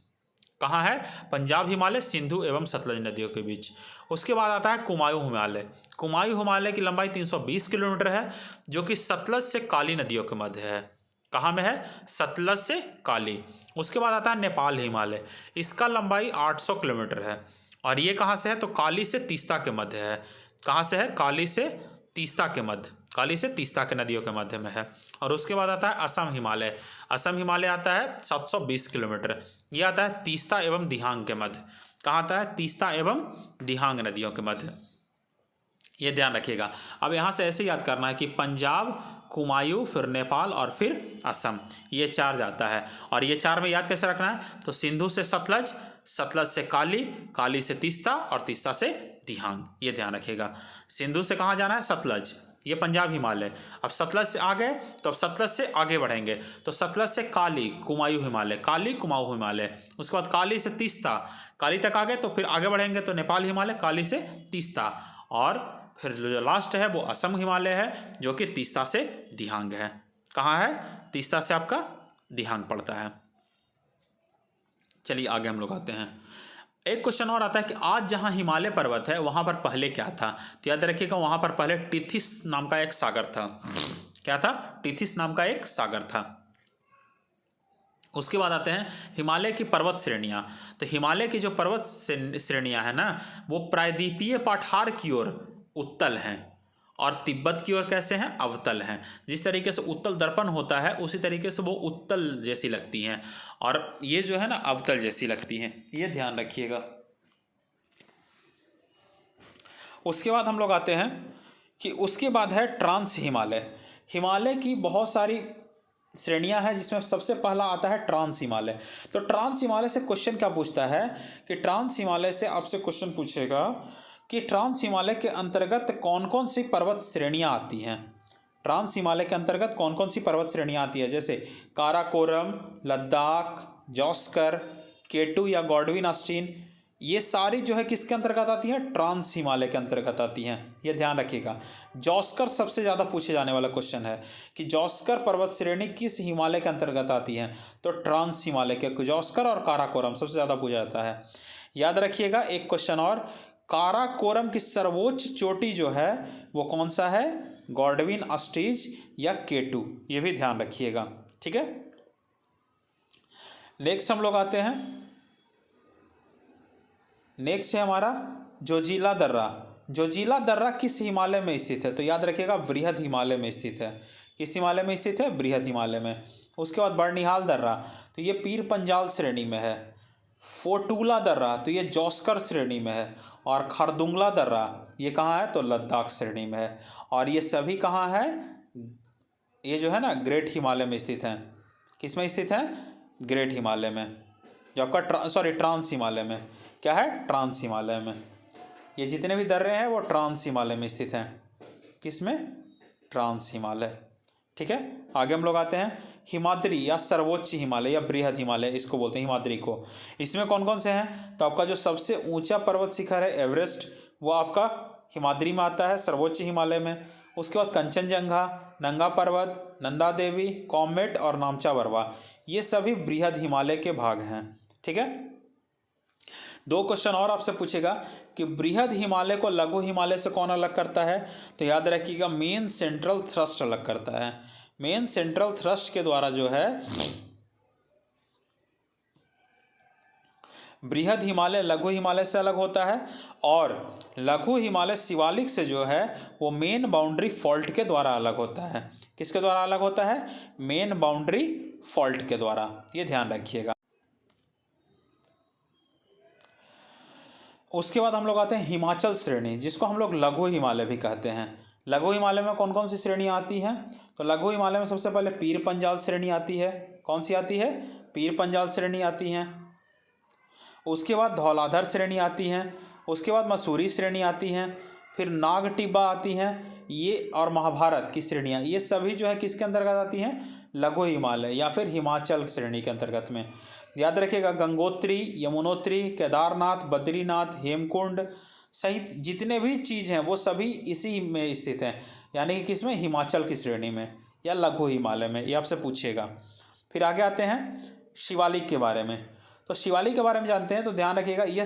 कहाँ है? पंजाब हिमालय सिंधु एवं सतलज नदियों के बीच। उसके बाद आता है कुमायूं हिमालय। कुमायूं हिमालय की लंबाई 320 किलोमीटर है, जो कि सतलज से काली नदियों के मध्य है। कहाँ में है? सतलज से काली। उसके बाद आता है नेपाल हिमालय। इसका लंबाई 800 किलोमीटर है और ये कहाँ से है? तो काली से तीस्ता के मध्य है। कहाँ से है? काली से तीस्ता के मध्य। काली से तीस्ता के नदियों के मध्य में है। और उसके बाद आता है असम हिमालय। असम हिमालय आता है 720 किलोमीटर। ये आता है तीस्ता एवं दिहांग के मध्य। कहाँ आता है? तीस्ता एवं दिहांग नदियों के मध्य। ये ध्यान रखिएगा। अब यहाँ से ऐसे याद करना है कि पंजाब, कुमायूं, फिर नेपाल और फिर असम, ये चार जाता है। और ये चार में याद कैसे रखना है? तो सिंधु से सतलज, सतलज से काली, काली से तीस्ता और तीस्ता से दिहांग, ये ध्यान रखिएगा। सिंधु से कहाँ जाना है? सतलज, ये पंजाब हिमालय। अब सतलज से आ गए तो अब सतलज से आगे बढ़ेंगे तो सतलज से काली, कुमायूं हिमालय, काली कुमाऊं हिमालय। उसके बाद काली से तीस्ता, काली तक आ गए तो फिर आगे बढ़ेंगे तो नेपाल हिमालय, काली से तीस्ता। और फिर जो लास्ट है वो असम हिमालय है, जो कि तीस्ता से दिहांग है। कहाँ है? तीस्ता से आपका दिहांग पड़ता है। चलिए आगे हम लोग आते हैं। एक क्वेश्चन और आता है कि आज जहाँ हिमालय पर्वत है वहाँ पर पहले क्या था? तो याद रखिएगा वहाँ पर पहले टिथिस नाम का एक सागर था। क्या था? टिथिस नाम का एक सागर था। उसके बाद आते हैं हिमालय की पर्वत श्रेणियाँ। तो हिमालय की जो पर्वत श्रेणियाँ हैं ना, वो प्रायद्वीपीय पठार की ओर उत्तल हैं और तिब्बत की ओर कैसे हैं? अवतल हैं। जिस तरीके से उत्तल दर्पण होता है उसी तरीके से वो उत्तल जैसी लगती हैं और ये जो है ना अवतल जैसी लगती हैं। ये ध्यान रखिएगा। उसके बाद हम लोग आते हैं कि उसके बाद है ट्रांस हिमालय। हिमालय की बहुत सारी श्रेणियां हैं जिसमें सबसे पहला आता है ट्रांस हिमालय। तो ट्रांस हिमालय से क्वेश्चन क्या पूछता है कि ट्रांस हिमालय से आपसे क्वेश्चन पूछेगा कि ट्रांस हिमालय के अंतर्गत कौन कौन सी पर्वत श्रेणियां आती हैं। ट्रांस हिमालय के अंतर्गत कौन कौन सी पर्वत श्रेणियां आती है? जैसे काराकोरम, लद्दाख, जॉस्कर, केटू या गॉडविन ऑस्टिन, ये सारी जो है किसके अंतर्गत आती हैं? ट्रांस हिमालय के अंतर्गत आती हैं। ये ध्यान रखिएगा। जॉस्कर सबसे ज़्यादा पूछे जाने वाला क्वेश्चन है कि जॉस्कर पर्वत श्रेणी किस हिमालय के अंतर्गत आती हैं? तो ट्रांस हिमालय के। जॉस्कर और काराकोरम सबसे ज़्यादा पूछा जाता है। याद रखिएगा एक क्वेश्चन और, काराकोरम की सर्वोच्च चोटी जो है वो कौन सा है? गॉडविन ऑस्टिन या केटू, ये भी ध्यान रखिएगा। ठीक है। नेक्स्ट हम लोग आते हैं, नेक्स्ट है हमारा जोजिला दर्रा। जोजिला दर्रा किस हिमालय में स्थित है? तो याद रखिएगा बृहद हिमालय में स्थित है। किस हिमालय में स्थित है? बृहद हिमालय में। उसके बाद बर्निहाल दर्रा, तो ये पीर पंजाल श्रेणी में है। फोटूला दर्रा, तो ये जॉस्कर श्रेणी में है। और खरदुंगला दर्रा ये कहाँ है? तो लद्दाख श्रेणी में है। और ये सभी कहाँ है? ये जो है ना ग्रेट हिमालय में स्थित हैं। किस में स्थित हैं? ग्रेट हिमालय में, जो आपका ट्रांस हिमालय में। क्या है? ट्रांस हिमालय में। ये जितने भी दर्रे हैं वो ट्रांस हिमालय में स्थित हैं। किस में? ट्रांस हिमालय। ठीक है। आगे हम लोग आते हैं हिमाद्री या सर्वोच्च हिमालय या बृहद हिमालय, इसको बोलते हैं हिमाद्री को। इसमें कौन कौन से हैं? तो आपका जो सबसे ऊंचा पर्वत शिखर है एवरेस्ट, वो आपका हिमाद्री में आता है, सर्वोच्च हिमालय में। उसके बाद कंचनजंगा, नंगा पर्वत, नंदा देवी, कॉमेट और नामचा बरवा, ये सभी बृहद हिमालय के भाग हैं। ठीक है। दो क्वेश्चन और आपसे पूछेगा कि बृहद हिमालय को लघु हिमालय से कौन अलग करता है, तो याद रखिएगा मेन सेंट्रल थ्रस्ट अलग करता है। मेन सेंट्रल थ्रस्ट के द्वारा जो है बृहद हिमालय लघु हिमालय से अलग होता है, और लघु हिमालय शिवालिक से जो है वो मेन बाउंड्री फॉल्ट के द्वारा अलग होता है। किसके द्वारा अलग होता है? मेन बाउंड्री फॉल्ट के द्वारा, ये ध्यान रखिएगा। उसके बाद हम लोग आते हैं हिमाचल श्रेणी, जिसको हम लोग लघु हिमालय भी कहते हैं। लघु हिमालय में कौन कौन सी श्रेणियाँ आती हैं? तो लघु हिमालय में सबसे पहले पीर पंजाल श्रेणी आती है। कौन सी आती है? पीर पंजाल श्रेणी आती हैं। उसके बाद धौलाधर श्रेणी आती हैं। उसके बाद मसूरी श्रेणी आती हैं। फिर नाग टिब्बा आती हैं ये, और महाभारत की श्रेणियाँ, ये सभी जो है किसके अंतर्गत आती हैं? लघु हिमालय या फिर हिमाचल श्रेणी के अंतर्गत में। याद रखिएगा गंगोत्री, यमुनोत्री, केदारनाथ, बद्रीनाथ, हेमकुंड सहित जितने भी चीज़ हैं वो सभी इसी में स्थित हैं, यानी कि किसमें? हिमाचल की श्रेणी में या लघु हिमालय में, ये आपसे पूछेगा। फिर आगे आते हैं शिवालिक के बारे में। तो शिवालिक के बारे में जानते हैं, तो ध्यान रखिएगा यह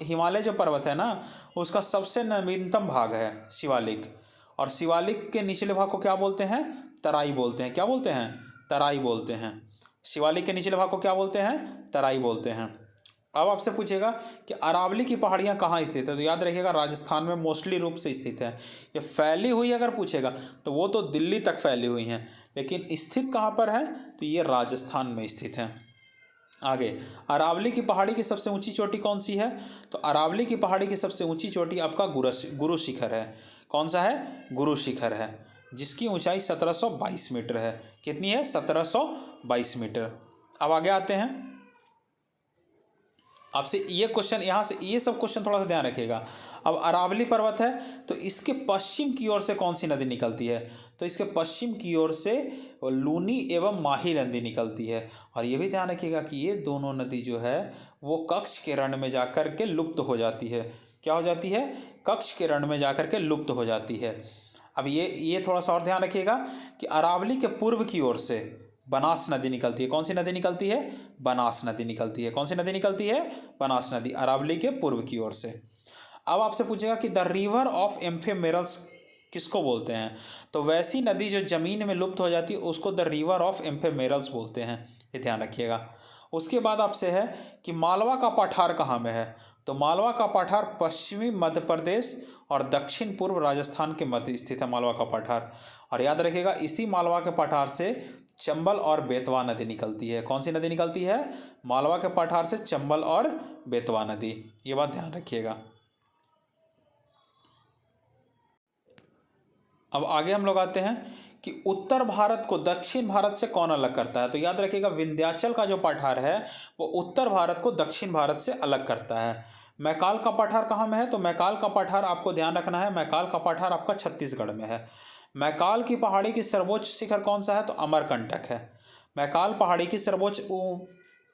हिमालय जो पर्वत है ना, उसका सबसे नवीनतम भाग है शिवालिक। और शिवालिक के निचले भाग को क्या बोलते हैं? तराई बोलते हैं। क्या बोलते हैं? तराई बोलते हैं। शिवालिक के निचले भाग को क्या बोलते हैं? तराई बोलते हैं। अब आपसे पूछेगा कि अरावली की पहाड़ियाँ कहाँ स्थित है, तो याद रखिएगा राजस्थान में मोस्टली रूप से स्थित है। ये फैली हुई अगर पूछेगा तो वो तो दिल्ली तक फैली हुई हैं, लेकिन स्थित कहाँ पर है? तो ये राजस्थान में स्थित है। आगे, अरावली की पहाड़ी की सबसे ऊंची चोटी कौन सी है? तो अरावली की पहाड़ी की सबसे ऊंची चोटी आपका गुरु शिखर है। कौन सा है? गुरु शिखर है, जिसकी ऊंचाई 1722 मीटर है। कितनी है? 1722 मीटर। अब आगे आते हैं, आपसे ये क्वेश्चन, यहाँ से ये सब क्वेश्चन थोड़ा सा ध्यान रखिएगा। अब अरावली पर्वत है, तो इसके पश्चिम की ओर से कौन सी नदी निकलती है? तो इसके पश्चिम की ओर से लूनी एवं माही नदी निकलती है। और ये भी ध्यान रखिएगा कि ये दोनों नदी जो है वो कक्ष के रण में जाकर के लुप्त हो जाती है। क्या हो जाती है? कक्ष के रण में जाकर के लुप्त हो जाती है। अब ये थोड़ा सा और ध्यान रखिएगा कि अरावली के पूर्व की ओर से बनास नदी निकलती है। कौन सी नदी निकलती है? बनास नदी निकलती है। कौन सी नदी निकलती है? बनास नदी, अरावली के पूर्व की ओर से। अब आपसे पूछेगा कि द रिवर ऑफ एम्फेमेरल्स किसको बोलते हैं? तो वैसी नदी जो जमीन में लुप्त हो जाती है उसको द रिवर ऑफ एम्फेमेरल्स बोलते हैं, ये ध्यान रखिएगा। उसके बाद आपसे है कि मालवा का पठार कहाँ में है? तो मालवा का पठार पश्चिमी मध्य प्रदेश और दक्षिण पूर्व राजस्थान के मध्य स्थित है मालवा का पठार। और याद रखिएगा इसी मालवा के पठार से चंबल और बेतवा नदी निकलती है। कौन सी नदी निकलती है? मालवा के पठार से चंबल और बेतवा नदी, ये बात ध्यान रखिएगा। अब आगे हम लोग आते हैं कि उत्तर भारत को दक्षिण भारत से कौन अलग करता है? तो याद रखिएगा विंध्याचल का जो पठार है वो उत्तर भारत को दक्षिण भारत से अलग करता है। मैकाल का पठार कहाँ में है? तो मैकाल का पठार आपको ध्यान रखना है, मैकाल का पठार आपका छत्तीसगढ़ में है। मैकाल की पहाड़ी की सर्वोच्च शिखर कौन सा है? तो अमरकंटक है। मैकाल पहाड़ी की सर्वोच्च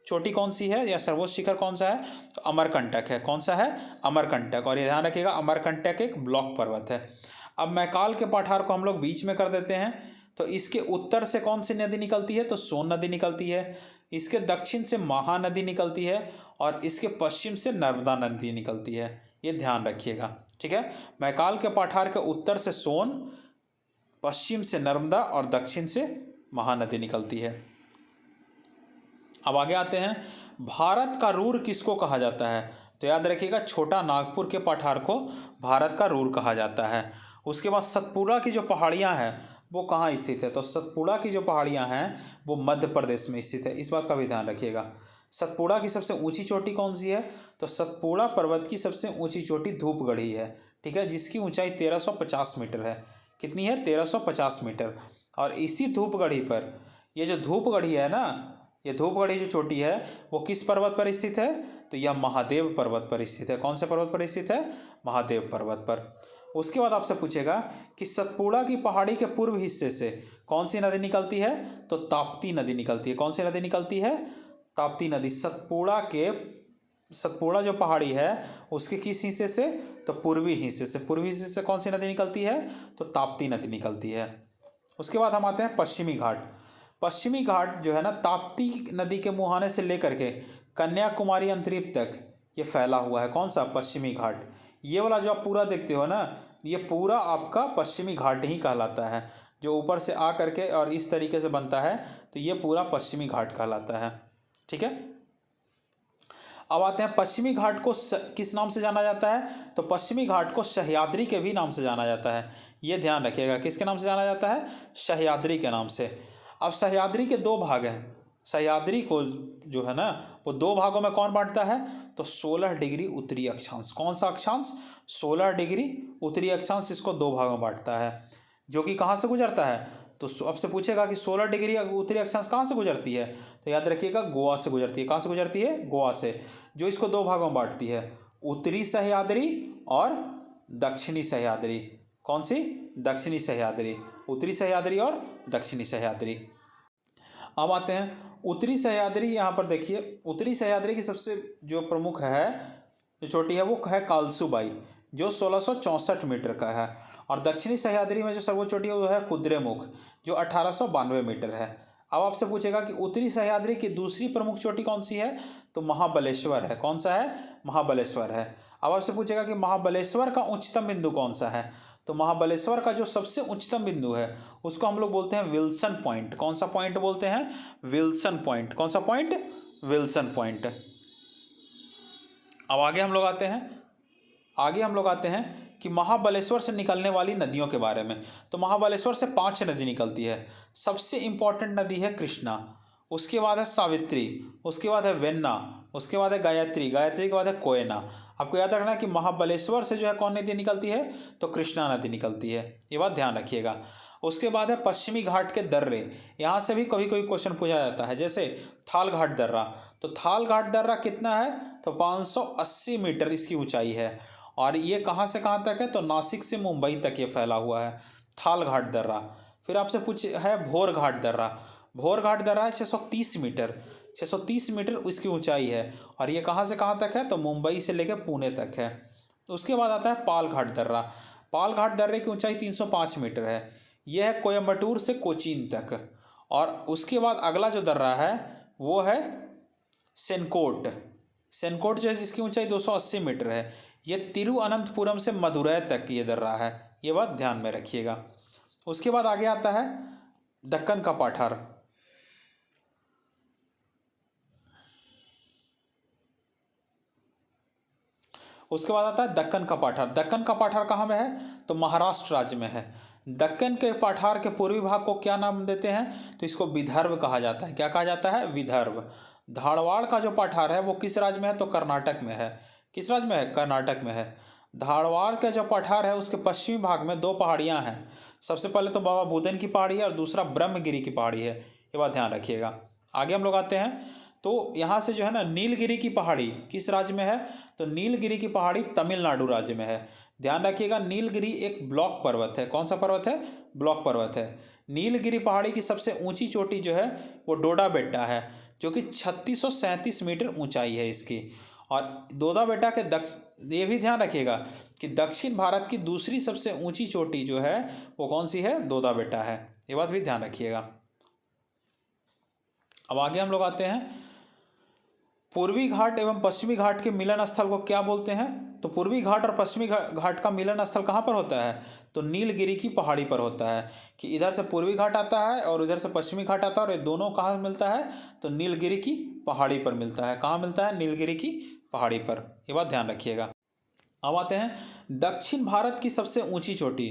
चोटी कौन सी है या सर्वोच्च शिखर कौन सा है? तो अमरकंटक है। कौन सा है? अमरकंटक। और ये ध्यान रखिएगा अमरकंटक एक ब्लॉक पर्वत है। अब मैकाल के पठार को हम लोग बीच में कर देते हैं, तो इसके उत्तर से कौन सी नदी निकलती है? तो सोन नदी निकलती है। इसके दक्षिण से महानदी निकलती है और इसके पश्चिम से नर्मदा नदी निकलती है, ये ध्यान रखिएगा। ठीक है, मैकाल के पठार के उत्तर से सोन, पश्चिम से नर्मदा और दक्षिण से महानदी निकलती है। अब आगे आते हैं, भारत का रूर किसको कहा जाता है? तो याद रखिएगा छोटा नागपुर के पठार को भारत का रूर कहा जाता है। उसके बाद सतपुड़ा की जो पहाड़ियाँ हैं वो कहाँ स्थित है? तो सतपुड़ा की जो पहाड़ियाँ हैं वो मध्य प्रदेश में स्थित है, इस बात का भी ध्यान रखिएगा। सतपुड़ा की सबसे ऊंची चोटी कौन सी है? तो सतपुड़ा पर्वत की सबसे ऊंची चोटी धूपगढ़ी है। ठीक है, जिसकी ऊंचाई 1350 मीटर है। कितनी है? 1350 मीटर। और इसी धूपगढ़ी पर, ये जो धूपगढ़ी है ना, ये धूपगढ़ी जो चोटी है वो किस पर्वत पर स्थित है? तो यह महादेव पर्वत पर स्थित है। कौन से पर्वत पर स्थित है? महादेव पर्वत पर। उसके बाद आपसे पूछेगा कि सतपुड़ा की पहाड़ी के पूर्व हिस्से से कौन सी नदी निकलती है? तो ताप्ती नदी निकलती है। कौन सी नदी निकलती है? ताप्ती नदी। सतपुड़ा जो पहाड़ी है उसके किस हिस्से से? तो पूर्वी हिस्से से। पूर्वी हिस्से से कौन सी नदी निकलती है? तो ताप्ती नदी निकलती है। उसके बाद हम आते हैं पश्चिमी घाट। पश्चिमी घाट जो है ना, ताप्ती नदी के मुहाने से लेकर के कन्याकुमारी अंतरीप तक ये फैला हुआ है। कौन सा? पश्चिमी घाट। ये वाला जो आप पूरा देखते हो ना, ये पूरा आपका पश्चिमी घाट ही कहलाता है। जो ऊपर से आ करके और इस तरीके से बनता है तो ये पूरा पश्चिमी घाट कहलाता है। ठीक है, अब आते हैं पश्चिमी घाट को किस नाम से जाना जाता है? तो पश्चिमी घाट को सह्याद्री के भी नाम से जाना जाता है। ये ध्यान रखिएगा, किसके नाम से जाना जाता है? सह्याद्री के नाम से। अब सह्याद्री के दो भाग हैं। सह्याद्री को जो है ना वो दो भागों में कौन बांटता है? तो 16 डिग्री उत्तरी अक्षांश। कौन सा अक्षांश? 16 डिग्री उत्तरी अक्षांश इसको दो भागों में बांटता है, जो कि कहाँ से गुजरता है? तो अब से पूछेगा कि 16 डिग्री उत्तरी अक्षांश कहाँ से गुजरती है? तो याद रखिएगा गोवा से गुजरती है। कहाँ से गुजरती है? गोवा से। जो इसको दो भागों में बांटती है, उत्तरी सह्याद्री और दक्षिणी सह्याद्री। कौन सी? दक्षिणी सह्याद्री। उत्तरी सह्याद्री और दक्षिणी सह्याद्री। अब आते हैं उत्तरी सह्याद्री। यहाँ पर देखिए, उत्तरी सह्याद्री की सबसे जो प्रमुख है, जो चोटी है, वो है कालसूबाई, जो 1664 मीटर का है। और दक्षिणी सह्याद्री में जो सर्वोच्च चोटी है वो है कुद्रेमुख, जो 1892 मीटर है। अब आपसे पूछेगा कि उत्तरी सह्याद्री की दूसरी प्रमुख चोटी कौन सी है? तो महाबलेश्वर है। कौन सा है? महाबलेश्वर है। अब आपसे पूछेगा कि महाबलेश्वर का उच्चतम बिंदु कौन सा है? तो महाबलेश्वर का जो सबसे उच्चतम बिंदु है उसको हम लोग बोलते हैं विल्सन पॉइंट। कौन सा पॉइंट बोलते हैं? Wilson point. कौन सा पॉइंट? Wilson point. अब आगे हम लोग आते हैं कि महाबलेश्वर से निकलने वाली नदियों के बारे में। तो महाबलेश्वर से 5 नदी निकलती है। सबसे इंपॉर्टेंट नदी है कृष्णा, उसके बाद है सावित्री, उसके बाद है वेन्ना, उसके बाद है गायत्री, गायत्री के बाद है कोयना। आपको याद रखना कि महाबलेश्वर से जो है कौन नदी निकलती है? तो कृष्णा नदी निकलती है। ये बात ध्यान रखिएगा। उसके बाद है पश्चिमी घाट के दर्रे। यहाँ से भी कभी कभी क्वेश्चन पूछा जाता है, जैसे थाल घाट दर्रा। तो थाल घाट दर्रा कितना है? तो 580 मीटर इसकी ऊंचाई है। और ये कहाँ से कहाँ तक है? तो नासिक से मुंबई तक ये फैला हुआ है, थाल घाट दर्रा। फिर आपसे पूछ है भोर घाट दर्रा। भोर घाट दर्रा है 630 मीटर, 630 मीटर इसकी ऊंचाई है। और ये कहाँ से कहाँ तक है? तो मुंबई से लेकर पुणे तक है। उसके बाद आता है पाल घाट दर्रा। पाल घाट दर्रे की ऊंचाई 305 मीटर है। यह है कोयम्बटूर से कोचीन तक। और उसके बाद अगला जो दर्रा है वो है सेनकोट। सेनकोट जो है जिसकी ऊंचाई 280 मीटर है। ये तिरुअनंतपुरम से मदुरै तक ये दर्रा है। ये बात ध्यान में रखिएगा। उसके बाद आगे आता है दक्कन का पठार। उसके बाद आता है दक्कन का पठार। दक्कन का पठार कहाँ में है? तो महाराष्ट्र राज्य में है। दक्कन के पठार के पूर्वी भाग को क्या नाम देते हैं? तो इसको विदर्भ कहा जाता है। क्या कहा जाता है? विदर्भ। धारवाड़ का जो पठार है वो किस राज्य में है? तो कर्नाटक में है। किस राज्य में है? कर्नाटक में है। धारवाड़ का जो पठार है उसके पश्चिमी भाग में दो पहाड़ियाँ हैं। सबसे पहले तो बाबा बुदन की पहाड़ी है और दूसरा ब्रह्मगिरी की पहाड़ी है। ये बात ध्यान रखिएगा। आगे हम लोग आते हैं तो यहाँ से जो है ना नीलगिरी की पहाड़ी किस राज्य में है? तो नीलगिरी की पहाड़ी तमिलनाडु राज्य में है। ध्यान रखिएगा, नीलगिरी एक ब्लॉक पर्वत है। कौन सा पर्वत है? ब्लॉक पर्वत है। नीलगिरी पहाड़ी की सबसे ऊंची चोटी जो है वो डोडा बेट्टा है, जो कि 3637 मीटर ऊंचाई है इसकी। और डोडा बेट्टा के ये भी ध्यान रखिएगा कि दक्षिण भारत की दूसरी सबसे ऊंची चोटी जो है वो कौन सी है? डोडा बेट्टा है। ये बात भी ध्यान रखिएगा। अब आगे हम लोग आते हैं पूर्वी घाट एवं पश्चिमी घाट के मिलन स्थल को क्या बोलते हैं? तो पूर्वी घाट और पश्चिमी घाट का मिलन स्थल कहाँ पर होता है? तो नीलगिरी की पहाड़ी पर होता है। कि इधर से पूर्वी घाट आता है और इधर से पश्चिमी घाट आता है, और ये दोनों कहाँ मिलता है? तो नीलगिरी की पहाड़ी पर मिलता है। कहाँ मिलता है? नीलगिरी की पहाड़ी पर। ये बात ध्यान रखिएगा। अब आते हैं दक्षिण भारत की सबसे ऊंची चोटी।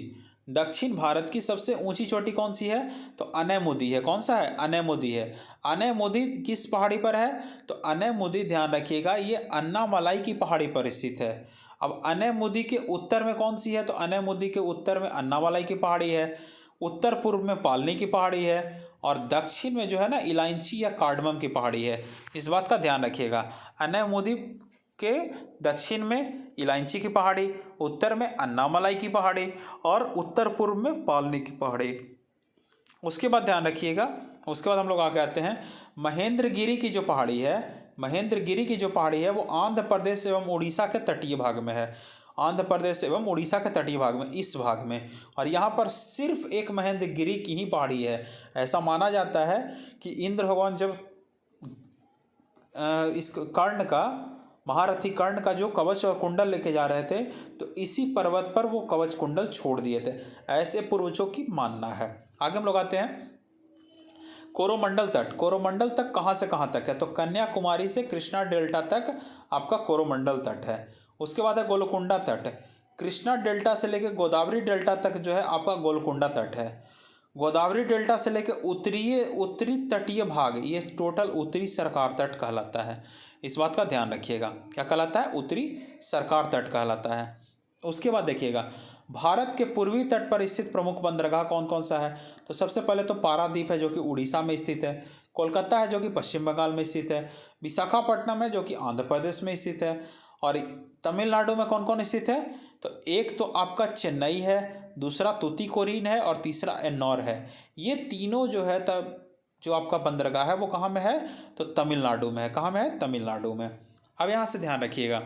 दक्षिण भारत की सबसे ऊंची चोटी कौन सी है? तो अनैमुदी है। कौन सा है? अनैमुदी है। अनैमुदी किस पहाड़ी पर है? तो अनैमुदी ध्यान रखिएगा ये अन्नामलाई की पहाड़ी पर स्थित है। अब अनैमुदी के उत्तर में कौन सी है? तो अनैमुदी के उत्तर में अन्नामलाई की पहाड़ी है। उत्तर पूर्व में पालनी की पहाड़ी है। और दक्षिण में जो है ना इलायची या कार्डमम की पहाड़ी है। इस बात का ध्यान रखिएगा। अनैमुदी के दक्षिण में इलायची की पहाड़ी, उत्तर में अन्नामलाई की पहाड़ी और उत्तर पूर्व में पालनी की पहाड़ी। उसके बाद ध्यान रखिएगा, उसके बाद हम लोग आगे आते हैं महेंद्रगिरी की जो पहाड़ी है। महेंद्रगिरी की जो पहाड़ी है वो आंध्र प्रदेश एवं उड़ीसा के तटीय भाग में है। आंध्र प्रदेश एवं उड़ीसा के तटीय भाग में, इस भाग में। और यहाँ पर सिर्फ एक महेंद्रगिरी की ही पहाड़ी है। ऐसा माना जाता है कि इंद्र भगवान जब इस कर्ण का महारथी कर्ण का जो कवच और कुंडल लेके जा रहे थे, तो इसी पर्वत पर वो कवच कुंडल छोड़ दिए थे, ऐसे पूर्वजों की मानना है। आगे हम लोग आते हैं कोरोमंडल तट। कोरोमंडल तक कहाँ से कहाँ तक है? तो कन्याकुमारी से कृष्णा डेल्टा तक आपका कोरोमंडल तट है। उसके बाद है गोलकुंडा तट। कृष्णा डेल्टा से लेकर गोदावरी डेल्टा तक जो है आपका गोलकुंडा तट है। गोदावरी डेल्टा से लेकर उत्तरी तटीय भाग, ये टोटल उत्तरी सरकार तट कहलाता है। इस बात का ध्यान रखिएगा, क्या कहलाता है? उत्तरी सरकार तट कहलाता है। उसके बाद देखिएगा भारत के पूर्वी तट पर स्थित प्रमुख बंदरगाह कौन कौन सा है? तो सबसे पहले तो पारादीप है जो कि उड़ीसा में स्थित है। कोलकाता है जो कि पश्चिम बंगाल में स्थित है। विशाखापट्टनम है जो कि आंध्र प्रदेश में स्थित है। और तमिलनाडु में कौन कौन स्थित है? तो एक तो आपका चेन्नई है, दूसरा तूतीकोरिन है और तीसरा एन्नौर है। ये तीनों जो है तब जो आपका बंदरगाह है वो कहाँ में है? तो तमिलनाडु में है। कहाँ में है? तमिलनाडु में। अब यहाँ से ध्यान रखिएगा,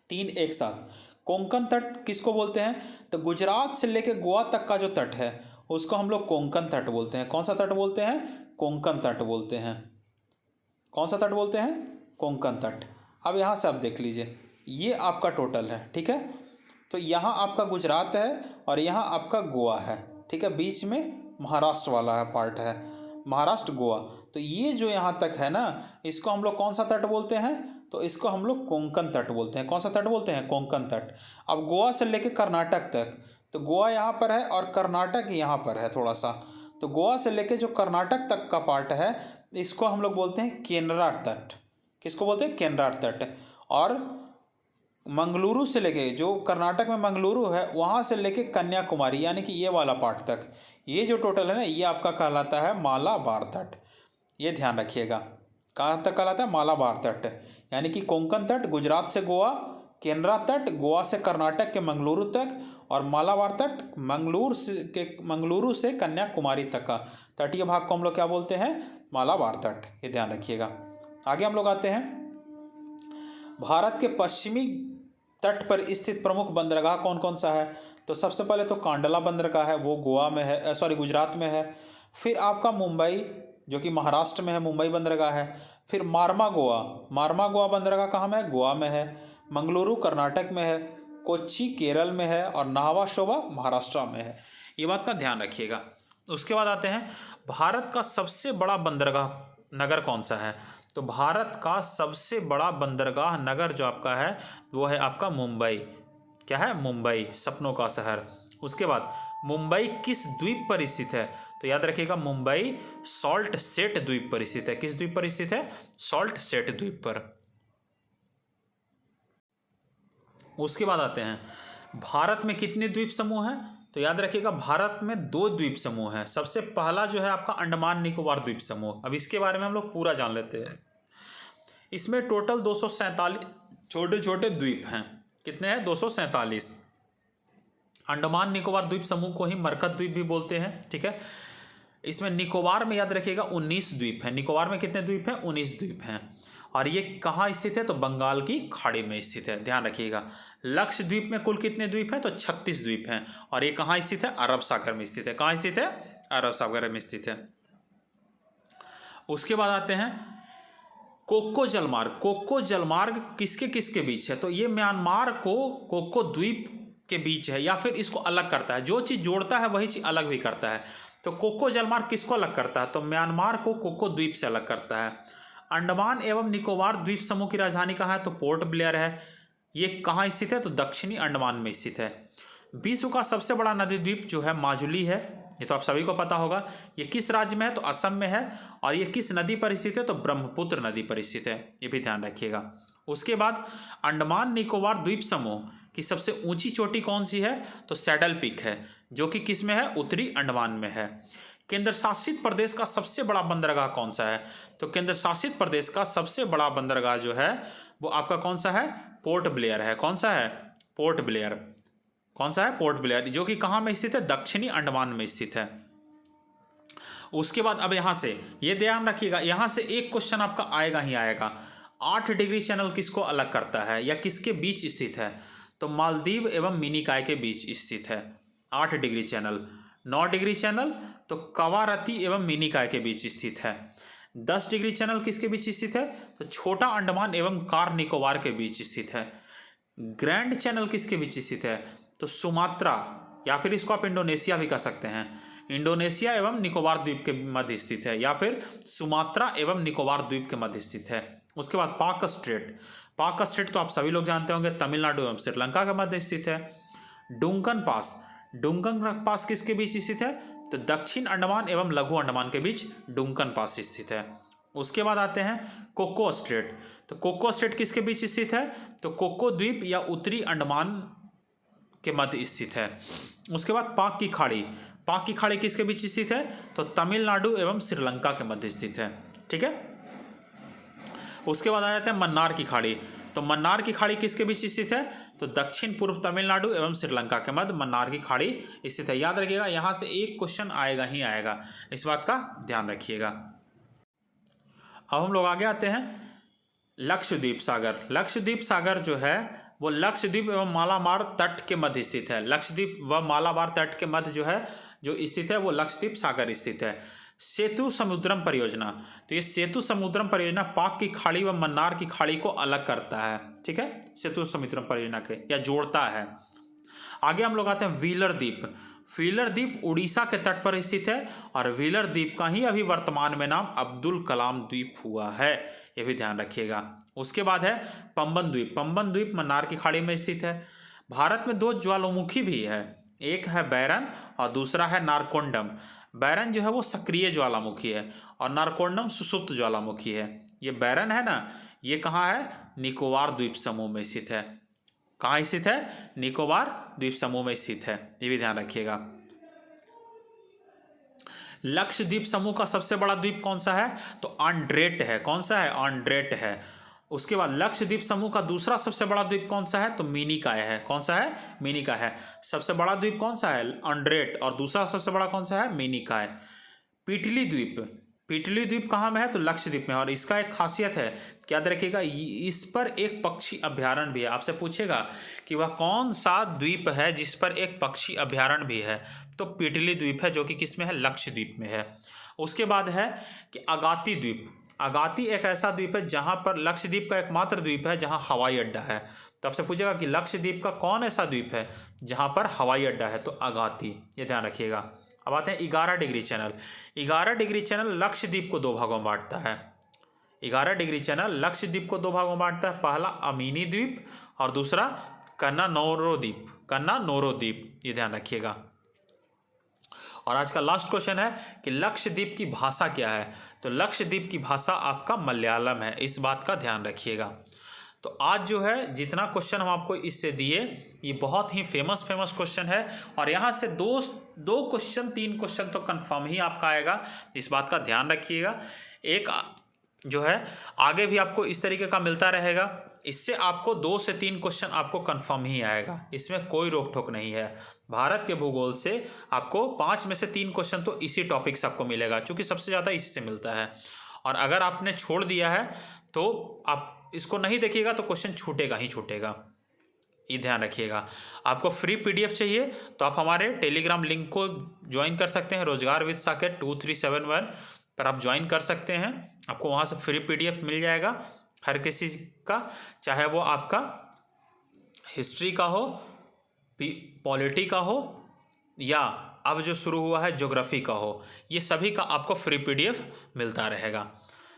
तीन एक साथ। कोंकण तट किसको बोलते हैं? तो गुजरात से लेकर गोवा तक का जो तट है उसको हम लोग कोंकण तट बोलते हैं। कौन सा तट बोलते हैं? कोंकण तट बोलते हैं। कौन सा तट बोलते हैं? कोंकण तट। अब यहाँ से आप देख लीजिए, ये आपका टोटल है, ठीक है। तो यहाँ आपका गुजरात है और यहाँ आपका गोवा है, ठीक है। बीच में महाराष्ट्र वाला है पार्ट है, महाराष्ट्र गोवा। तो ये जो यहाँ तक है ना, इसको हम लोग कौन सा तट बोलते हैं? तो इसको हम लोग कोंकण तट बोलते हैं। कौन सा तट बोलते हैं? कोंकण तट। अब गोवा से लेकर कर्नाटक तक, तो गोवा यहाँ पर है और कर्नाटक यहाँ पर है थोड़ा सा। तो गोवा से लेकर जो कर्नाटक तक का पार्ट है इसको हम लोग बोलते हैं केनरा तट। किसको बोलते हैं? केनरा तट। और मंगलुरु से लेके, जो कर्नाटक में मंगलुरु है वहाँ से लेके कन्याकुमारी यानी कि ये वाला पार्ट तक, ये जो टोटल है ना, ये आपका कहलाता है मालाबार तट। ये ध्यान रखिएगा, कहाँ तक कहलाता है? मालाबार तट। यानी कि कोंकण तट गुजरात से गोवा, केनरा तट गोवा से कर्नाटक के मंगलुरु तक, और मालाबार तट मंगलुरु से कन्याकुमारी तक का तटीय भाग को हम लोग क्या बोलते हैं? मालाबार तट। ये ध्यान रखिएगा। आगे हम लोग आते हैं भारत के पश्चिमी तट पर स्थित प्रमुख बंदरगाह कौन कौन सा है? तो सबसे पहले तो कांडला बंदरगाह है, वो गोवा में है, गुजरात में है। फिर आपका मुंबई जो कि महाराष्ट्र में है, मुंबई बंदरगाह है। फिर मारमा गोवा बंदरगाह कहाँ में है? गोवा में है। मंगलुरु कर्नाटक में है। कोच्चि केरल में है और नाहवा शोभा महाराष्ट्र में है। ये बात का ध्यान रखिएगा। उसके बाद आते हैं भारत का सबसे बड़ा बंदरगाह नगर कौन सा है? तो भारत का सबसे बड़ा बंदरगाह नगर जो आपका है वो है आपका मुंबई। क्या है? मुंबई, सपनों का शहर। उसके बाद मुंबई किस द्वीप पर स्थित है? तो याद रखिएगा, मुंबई सॉल्ट सेट द्वीप पर स्थित है। किस द्वीप पर स्थित है? सॉल्ट सेट द्वीप पर। उसके बाद आते हैं भारत में कितने द्वीप समूह हैं? तो याद रखिएगा, भारत में 2 द्वीप समूह हैं। सबसे पहला जो है आपका अंडमान निकोबार द्वीप समूह। अब इसके बारे में हम लोग पूरा जान लेते हैं। इसमें टोटल 247 छोटे छोटे द्वीप हैं। कितने हैं? 247। अंडमान निकोबार द्वीप समूह को ही मरकत द्वीप भी बोलते हैं, ठीक है। इसमें निकोबार में याद रखिएगा 19 द्वीप हैं। निकोबार में कितने द्वीप हैं? 19 द्वीप हैं। और ये कहाँ स्थित है? तो बंगाल की खाड़ी में स्थित है, ध्यान रखिएगा। लक्षद्वीप में कुल कितने द्वीप हैं? तो 36 द्वीप हैं। और ये कहाँ स्थित है? अरब सागर में स्थित है। कहाँ स्थित है? अरब सागर में स्थित है। उसके बाद आते हैं कोको जलमार्ग। कोको जलमार्ग किसके किसके बीच है? तो ये म्यांमार को कोको द्वीप के बीच है, या फिर इसको अलग करता है। जो चीज़ जोड़ता है वही चीज़ अलग भी करता है। तो कोको जलमार्ग किसको अलग करता है? तो म्यांमार को कोको द्वीप से अलग करता है। अंडमान एवं निकोबार द्वीप समूह की राजधानी कहाँ है? तो पोर्ट ब्लेयर है। ये कहाँ स्थित है? तो दक्षिणी अंडमान में स्थित है। विश्व का सबसे बड़ा नदी द्वीप जो है माजुली है। ये तो आप सभी को पता होगा। ये किस राज्य में है? तो असम में है। और ये किस नदी पर स्थित है? तो ब्रह्मपुत्र नदी पर स्थित है। ये भी ध्यान रखिएगा। उसके बाद अंडमान निकोबार द्वीप समूह की सबसे ऊंची चोटी कौन सी है? तो सैडल पीक है, जो कि किस में है? उत्तरी अंडमान में है। केंद्र शासित प्रदेश का सबसे बड़ा बंदरगाह कौन सा है? तो केंद्र शासित प्रदेश का सबसे बड़ा बंदरगाह जो है वो आपका कौन सा है? पोर्ट ब्लेयर है। कौन सा है? Port Blair. कौन सा है? पोर्ट ब्लेयर, जो कि कहाँ में स्थित है? दक्षिणी अंडमान में स्थित है। उसके बाद अब यहाँ से ये ध्यान रखिएगा, यहाँ से एक क्वेश्चन आपका आएगा ही आएगा। 8 डिग्री चैनल किसको अलग करता है या किसके बीच स्थित है? तो मालदीव एवं मिनिकॉय के बीच स्थित है 8 डिग्री चैनल। 9 डिग्री चैनल तो कवारती एवं मिनिकॉय के बीच स्थित है। 10 डिग्री चैनल किसके बीच स्थित है? तो छोटा अंडमान एवं कार निकोबार के बीच स्थित है। ग्रैंड चैनल किसके बीच स्थित है? तो सुमात्रा, या फिर इसको आप इंडोनेशिया भी कह सकते हैं, इंडोनेशिया एवं निकोबार द्वीप के मध्य स्थित है, या फिर सुमात्रा एवं निकोबार द्वीप के मध्य स्थित है। उसके बाद पाक स्ट्रेट, पाक स्ट्रेट तो आप सभी लोग जानते होंगे, तमिलनाडु एवं श्रीलंका के मध्य स्थित है। डुंगन पास, डुंगन पास किसके बीच स्थित है? तो दक्षिण अंडमान एवं लघु अंडमान के बीच डुंगन पास स्थित है। उसके बाद आते हैं कोको स्ट्रेट, तो कोको स्ट्रेट किसके बीच स्थित है? तो कोको द्वीप या उत्तरी अंडमान के मध्य स्थित है। उसके बाद पाक की खाड़ी, पाक की खाड़ी किसके बीच स्थित है? तो तमिलनाडु एवं श्रीलंका के मध्य स्थित है। ठीक है। उसके बाद आ जाते हैं मन्नार की खाड़ी, तो मन्नार की खाड़ी किसके बीच स्थित है? तो दक्षिण पूर्व तमिलनाडु एवं श्रीलंका के मध्य मन्नार की खाड़ी स्थित है। याद रखिएगा, यहाँ से एक क्वेश्चन आएगा ही आएगा, इस बात का ध्यान रखिएगा। अब हम लोग आगे आते हैं लक्षद्वीप सागर। लक्षद्वीप सागर जो है वो लक्षद्वीप एवं मालाबार तट के मध्य स्थित है। लक्षद्वीप व मालाबार तट के मध्य जो है जो स्थित है वो लक्षद्वीप सागर स्थित है। सेतु समुद्रम परियोजना, तो ये सेतु समुद्रम परियोजना पाक की खाड़ी व मन्नार की खाड़ी को अलग करता है। ठीक है, सेतु समुद्रम परियोजना के या जोड़ता है। आगे हम लोग आते हैं व्हीलर द्वीप। व्हीलर द्वीप उड़ीसा के तट पर स्थित है और व्हीलर द्वीप का ही अभी वर्तमान में नाम अब्दुल कलाम द्वीप हुआ है, यह भी ध्यान रखिएगा। उसके बाद है पंबन द्वीप। पंबन द्वीप मन्नार की खाड़ी में स्थित है। भारत में दो ज्वालामुखी भी है, एक है बैरन और दूसरा है नारकोंडम। बैरन जो है वो सक्रिय ज्वालामुखी है और नारकोंडम सुषुप्त ज्वालामुखी है। ये बैरन है ना, ये कहाँ है? निकोबार द्वीप समूह में स्थित है। कहाँ स्थित है? निकोबार द्वीप समूह में स्थित है, ये भी ध्यान रखिएगा। लक्षद्वीप समूह का सबसे बड़ा द्वीप कौन सा है? तो आंड्रेट है। कौन सा है? आंड्रेट है। उसके बाद लक्षद्वीप समूह का दूसरा सबसे बड़ा द्वीप कौन सा है? तो मिनिकॉय है। कौन सा है? मिनिकॉय है। सबसे बड़ा द्वीप कौन सा है? आंड्रेट, और दूसरा सबसे बड़ा कौन सा है? मिनिकॉय। पिटली द्वीप, पिटली द्वीप कहाँ में है? तो लक्षद्वीप में है। और इसका एक खासियत है, याद रखिएगा, इस पर एक पक्षी अभ्यारण्य भी है। आपसे पूछेगा कि वह कौन सा द्वीप है जिस पर एक पक्षी अभ्यारण्य भी है, तो पिटली द्वीप है, जो कि किस में है? लक्षद्वीप में है। उसके बाद है कि अगाती द्वीप। अगाती एक ऐसा द्वीप है जहाँ पर, लक्षद्वीप का एकमात्र द्वीप है जहाँ हवाई अड्डा है। तो आपसे पूछेगा कि लक्षद्वीप का कौन ऐसा द्वीप है जहाँ पर हवाई अड्डा है, तो अगाती, ये ध्यान रखिएगा। अब आते हैं 11 degree channel. 11 degree channel Lakshadweep को दो भागों में बांटता है। 11 डिग्री चैनल लक्षद्वीप को दो भागों में बांटता है, पहला अमीनी द्वीप और दूसरा कन्ना नोरो द्वीप। कन्ना नोरो द्वीप, ये ध्यान रखिएगा। और आज का लास्ट क्वेश्चन है कि लक्षद्वीप की भाषा क्या है? तो लक्षद्वीप की भाषा आपका मलयालम है, इस बात का ध्यान रखिएगा। तो आज जो है जितना क्वेश्चन हम आपको इससे दिए, ये बहुत ही फेमस क्वेश्चन है और यहाँ से दो क्वेश्चन 3 क्वेश्चन तो कंफर्म ही आपका आएगा, इस बात का ध्यान रखिएगा। एक जो है आगे भी आपको इस तरीके का मिलता रहेगा, इससे आपको 2 से 3 क्वेश्चन आपको कंफर्म ही आएगा, इसमें कोई रोक टोक नहीं है। भारत के भूगोल से आपको 5 में से 3 क्वेश्चन तो इसी टॉपिक से आपको मिलेगा, क्योंकि सबसे ज़्यादा इसी से मिलता है। और अगर आपने छोड़ दिया है तो आप इसको नहीं देखिएगा तो क्वेश्चन छूटेगा ही छूटेगा, ये ध्यान रखिएगा। आपको फ्री पीडीएफ चाहिए तो आप हमारे टेलीग्राम लिंक को ज्वाइन कर सकते हैं, रोजगार विद साकेत 2371 पर आप ज्वाइन कर सकते हैं। आपको वहाँ से फ्री पीडीएफ मिल जाएगा हर किसी का, चाहे वो आपका हिस्ट्री का हो, पॉलिटी का हो, या अब जो शुरू हुआ है ज्योग्राफी का हो, ये सभी का आपको फ्री पीडीएफ मिलता रहेगा।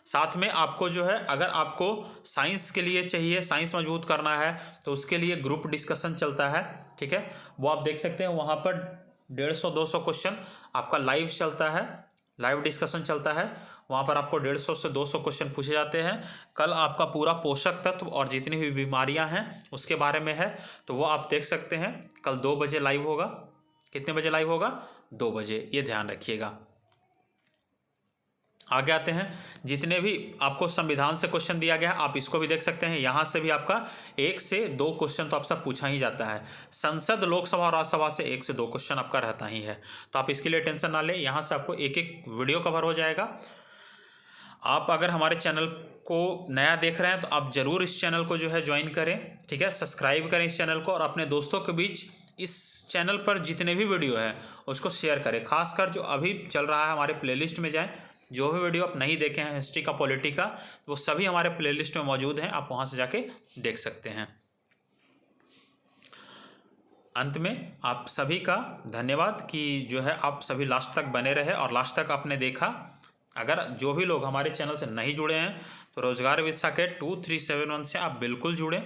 साथ में आपको जो है, अगर आपको साइंस के लिए चाहिए, साइंस मजबूत करना है, तो उसके लिए ग्रुप डिस्कशन चलता है, ठीक है, वो आप देख सकते हैं। वहाँ पर 150-200 क्वेश्चन आपका लाइव चलता है, लाइव डिस्कशन चलता है। वहाँ पर आपको 150 से 200 क्वेश्चन पूछे जाते हैं। कल आपका पूरा पोषक तत्व और जितनी भी बीमारियाँ हैं उसके बारे में है, तो वो आप देख सकते हैं। कल 2 बजे लाइव होगा। कितने बजे लाइव होगा? 2 बजे, ये ध्यान रखिएगा। आगे आते हैं, जितने भी आपको संविधान से क्वेश्चन दिया गया है आप इसको भी देख सकते हैं। यहाँ से भी आपका 1 से 2 क्वेश्चन तो आपसे पूछा ही जाता है। संसद, लोकसभा और राज्यसभा से 1 से 2 क्वेश्चन आपका रहता ही है, तो आप इसके लिए टेंशन ना लें। यहाँ से आपको एक वीडियो कवर हो जाएगा। आप अगर हमारे चैनल को नया देख रहे हैं तो आप ज़रूर इस चैनल को जो है ज्वाइन करें, ठीक है, सब्सक्राइब करें इस चैनल को, और अपने दोस्तों के बीच इस चैनल पर जितने भी वीडियो है उसको शेयर करें। खासकर जो अभी चल रहा है हमारे प्लेलिस्ट में जाएं, जो भी वीडियो आप नहीं देखे हैं हिस्ट्री का, पॉलिटी का, वो सभी हमारे प्लेलिस्ट में मौजूद हैं, आप वहाँ से जाके देख सकते हैं। अंत में आप सभी का धन्यवाद कि जो है आप सभी लास्ट तक बने रहे और लास्ट तक आपने देखा। अगर जो भी लोग हमारे चैनल से नहीं जुड़े हैं तो रोजगार विद साकेत 2371 से आप बिल्कुल जुड़ें,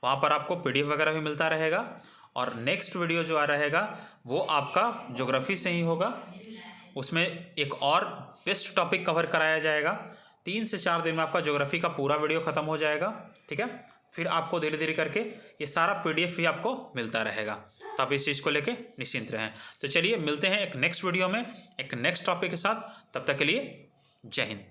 वहाँ पर आपको PDF वगैरह भी मिलता रहेगा। और नेक्स्ट वीडियो जो आ रहेगा वो आपका ज्योग्राफी से ही होगा, उसमें एक और बेस्ट टॉपिक कवर कराया जाएगा। 3 से 4 दिन में आपका ज्योग्राफी का पूरा वीडियो ख़त्म हो जाएगा, ठीक है। फिर आपको धीरे धीरे करके ये सारा PDF भी आपको मिलता रहेगा, तो आप इस चीज़ को लेके निश्चिंत रहें। तो चलिए मिलते हैं एक नेक्स्ट वीडियो में एक नेक्स्ट टॉपिक के साथ, तब तक के लिए जय हिंद।